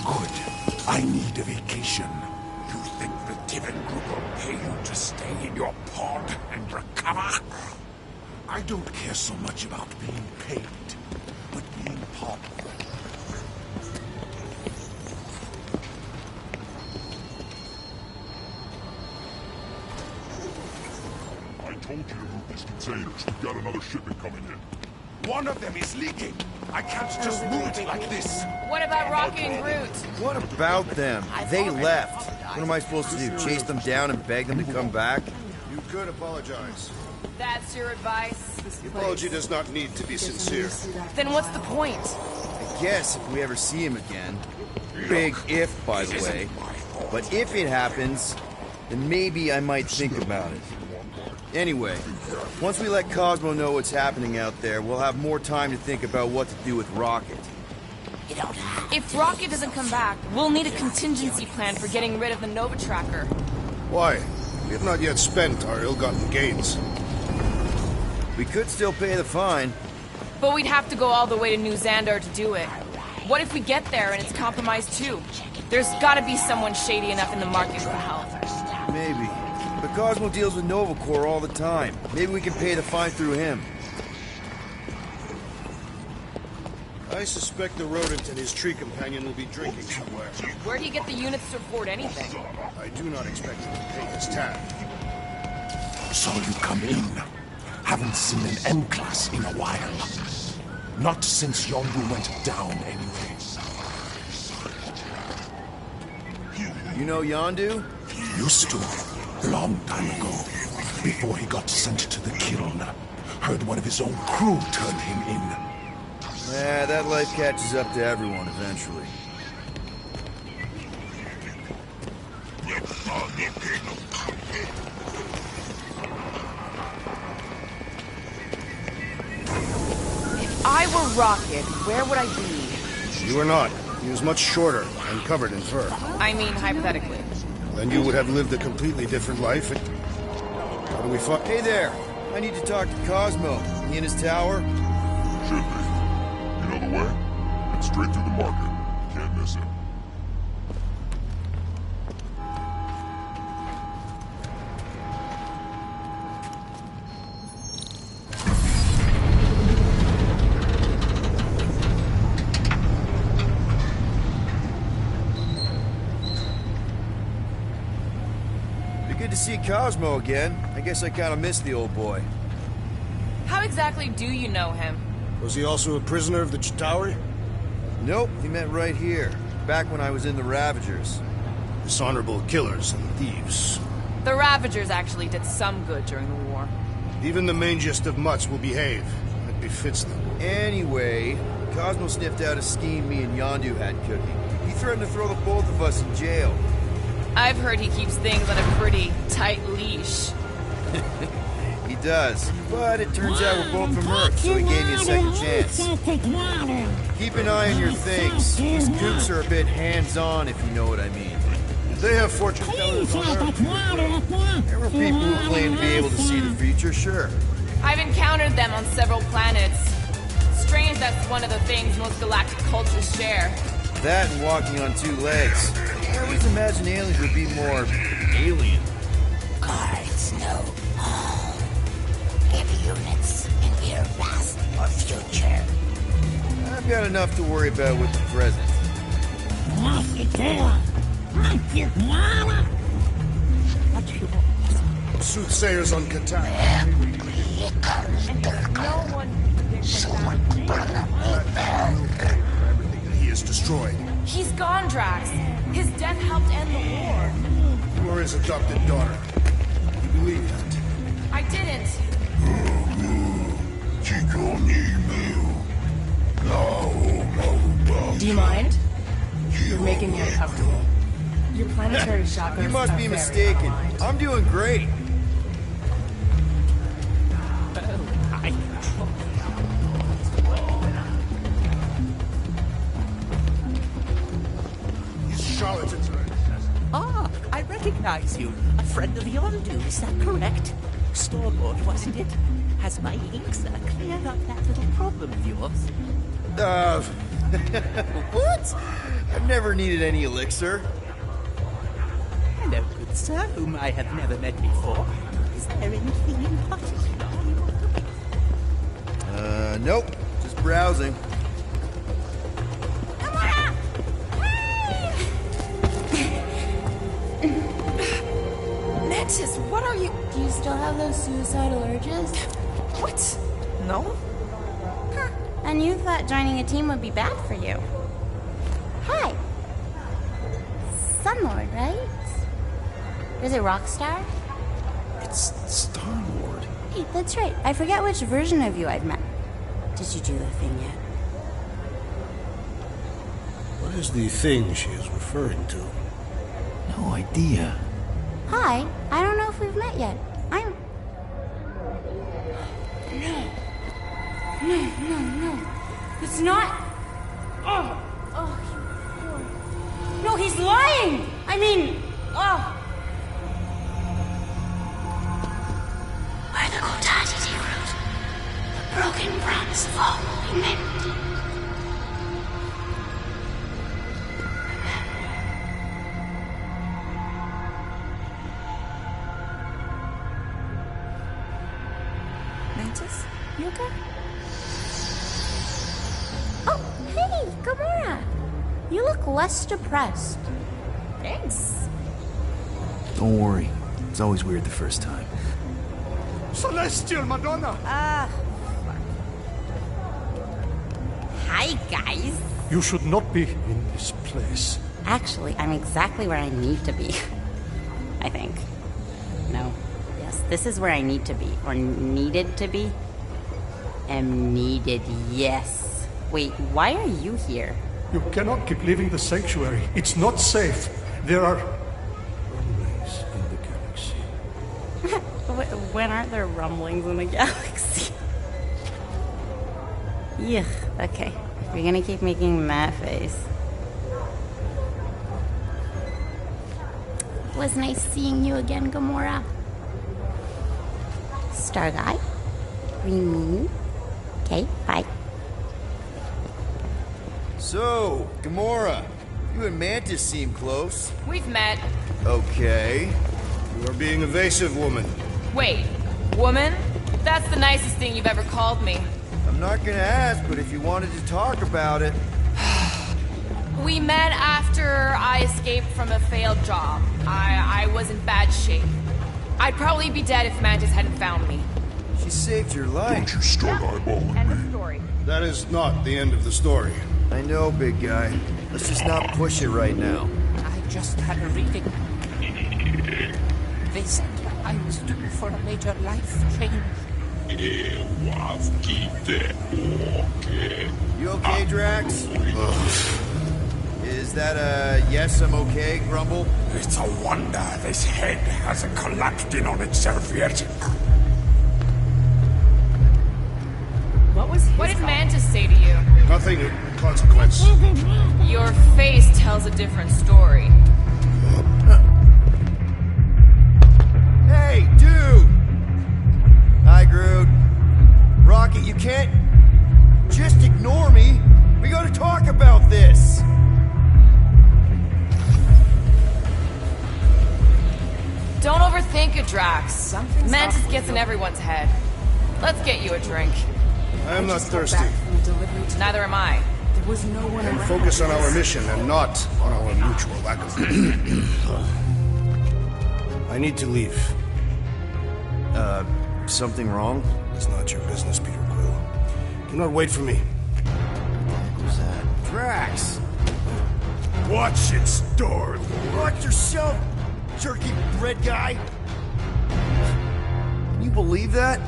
Good. I need a vacation. You think the Divin Group will pay you to stay in your pod and recover? I don't care so much about being paid, but being part of it. I told you to move these containers. We've got another shipment coming in. One of them is leaking. I can't just move it like this. What about Rocket and Groot? What about them? They left. What am I supposed to do? Chase them down and beg them to come back? You could apologize. That's your advice? The apology does not need to be sincere. Then what's the point? I guess if we ever see him again. Big if, by the way. But if it happens, then maybe I might think about it. Anyway, once we let Cosmo know what's happening out there, we'll have more time to think about what to do with Rocket. If Rocket doesn't come back, we'll need a contingency plan for getting rid of the Nova Tracker. Why? We have not yet spent our ill-gotten gains. We could still pay the fine. But we'd have to go all the way to New Xandar to do it. What if we get there and it's compromised too? There's gotta be someone shady enough in the market for help. Maybe. But Cosmo deals with Nova Corps all the time. Maybe we can pay the fine through him. I suspect the rodent and his tree companion will be drinking somewhere. Where'd he get the units to afford anything? I do not expect him to pay his tab. So you come in. Haven't seen an M-class in a while. Not since Yondu went down, anyway. You know Yondu? Used to. Long time ago. Before he got sent to the kiln. Heard one of his own crew turn him in. Yeah, that life catches up to everyone eventually. If I were Rocket, where would I be? You are not. He was much shorter and covered in fur. I mean, hypothetically. Then you would have lived a completely different life. How do we find? Hey there! I need to talk to Cosmo. He in his tower? Should be. You know the way? And straight through the market. Can't miss it. Good to see Cosmo again. I guess I kind of missed the old boy. How exactly do you know him? Was he also a prisoner of the Chitauri? Nope, he met right here. Back when I was in the Ravagers. Dishonorable killers and thieves. The Ravagers actually did some good during the war. Even the mangiest of mutts will behave. It befits them. Anyway, Cosmo sniffed out a scheme me and Yondu had cooking. He threatened to throw the both of us in jail. I've heard he keeps things on a pretty tight leash. He does. But it turns out we're both from Earth, so he gave me a second chance. Keep an eye on your things. These coops are a bit hands-on, if you know what I mean. They have fortune tellers on Earth. There were people who claim to be able to see the future, sure. I've encountered them on several planets. Strange that's one of the things most galactic cultures share. That and walking on two legs. I always imagined aliens would be more alien. Guards know all. If units in your past or future. I've got enough to worry about with the present. Soothsayers on Katak. No one He is destroyed. He's gone, Drax. His death helped end the war. You are his adopted daughter. You believe that? I didn't. Do you mind? You're making me uncomfortable. Your planetary chakras You must are be very mistaken. aligned. I'm doing great. friend of Yondu, is that correct? Starlord, wasn't it? Has my inks cleared up that little problem of yours? What? I've never needed any elixir. Hello, good sir, whom I have never met before. Is there anything in particular you want to... Nope. Just browsing. Mantis, what are you... Do you still have those suicidal urges? What? No? Huh. And you thought joining a team would be bad for you. Hi. Starlord, right? Is it Rockstar? It's Starlord. Hey, that's right. I forget which version of you I've met. Did you do the thing yet? What is the thing she is referring to? No idea. Hi. I don't know if we've met yet. I'm... No. It's not... Oh, you poor... No, he's lying! I mean... Oh... Where the Kotati root, the broken promise of all we meant. Mantis, you okay? Oh, hey, Gamora! You look less depressed. Thanks. Don't worry. It's always weird the first time. Celestial Madonna! Hi, guys. You should not be in this place. Actually, I'm exactly where I need to be. I think. No. Yes, this is where I need to be. Or needed to be. Am needed, yes. Wait, why are you here? You cannot keep leaving the sanctuary. It's not safe. There are rumblings in the galaxy. When aren't there rumblings in the galaxy? Yuck, okay. If you're gonna keep making that face. It was nice seeing you again, Gamora. Star Guy. Green Meanie. Okay, bye. So, Gamora, you and Mantis seem close. We've met. Okay. You are being evasive, woman. Wait, woman? That's the nicest thing you've ever called me. I'm not gonna ask, but if you wanted to talk about it... We met after I escaped from a failed job. I was in bad shape. I'd probably be dead if Mantis hadn't found me. She saved your life. Don't you start eyeballing End of me. story. That is not the end of the story. I know, big guy. Let's just not push it right now. I just had a reading. They said I was due for a major life change. You okay, Drax? Is that a yes, I'm okay grumble? It's a wonder this head hasn't collapsed in on itself yet. What did Mantis say to you? Nothing of consequence. Your face tells a different story. Hey, dude! Hi, Groot. Rocket, you can't just ignore me. We gotta talk about this. Don't overthink it, Drax. Mantis gets in everyone's head. Let's get you a drink. I am not thirsty. Neither am I. There was no one around. Focus on our mission and not on our mutual lack of I need to leave. Something wrong? It's not your business, Peter Quill. Do not wait for me. Who's that? Drax! Watch it, Starlord. Watch yourself, jerky bread guy! Can you believe that?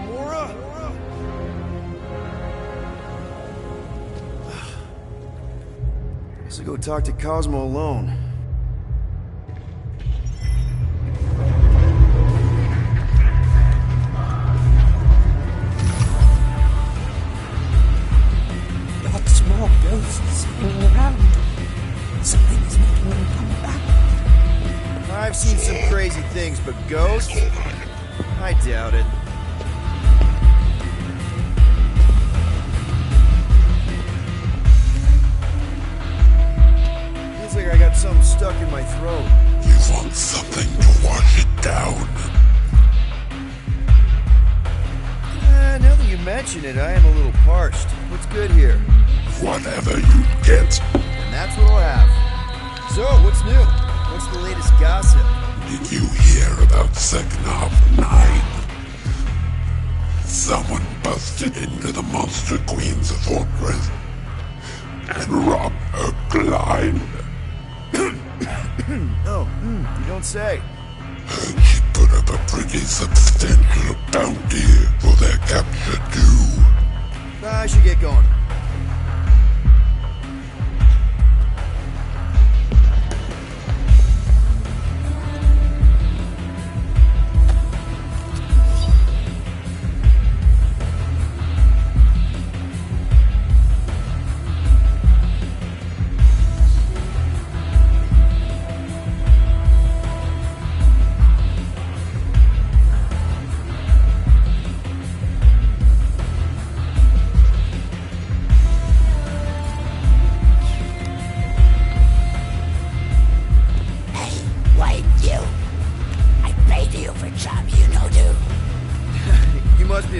Gamora? Guess I'll go talk to Cosmo alone. ghosts hanging around. Something is making them come back. I've seen some crazy things, but ghosts? I doubt it. Feels like I got something stuck in my throat. You want something to wash it down? Now that you mention it, I am a little parched. What's good here? Whatever you get. And that's what I'll have. So, what's new? What's the latest gossip? Did you hear about Seknov 9? Someone busted into the Monster Queen's fortress and robbed her blind. Oh, you don't say. And she put up a pretty substantial bounty for their capture too. I should get going.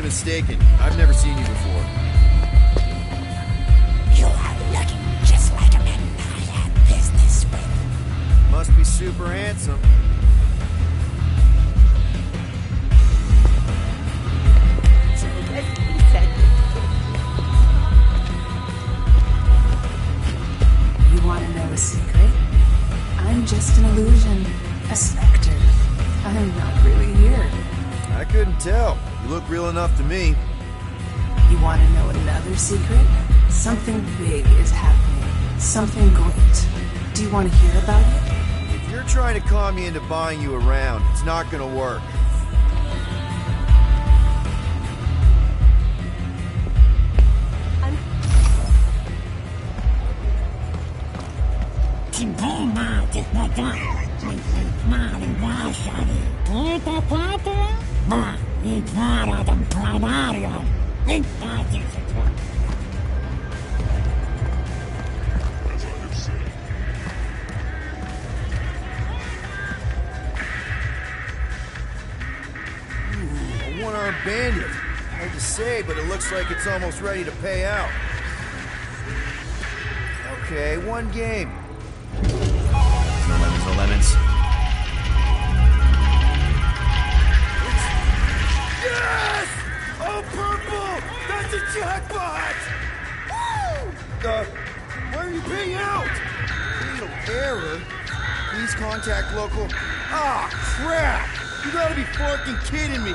Mistaken. I've never seen you before. You are looking just like a man I had business with. Must be super handsome. You want to know a secret? I'm just an illusion, a specter. I'm not really here. I couldn't tell. You look real enough to me. You want to know another secret? Something big is happening. Something great. Do you want to hear about it? If you're trying to con me into buying you around, it's not gonna work. A one-armed bandit. Hard to say, but it looks like it's almost ready to pay out. Okay, one game. No lemons, no lemons. Yes! Oh, purple! That's a jackpot! Woo! Why are you paying out? Fatal error? Please contact local... Ah, crap! You gotta be fucking kidding me!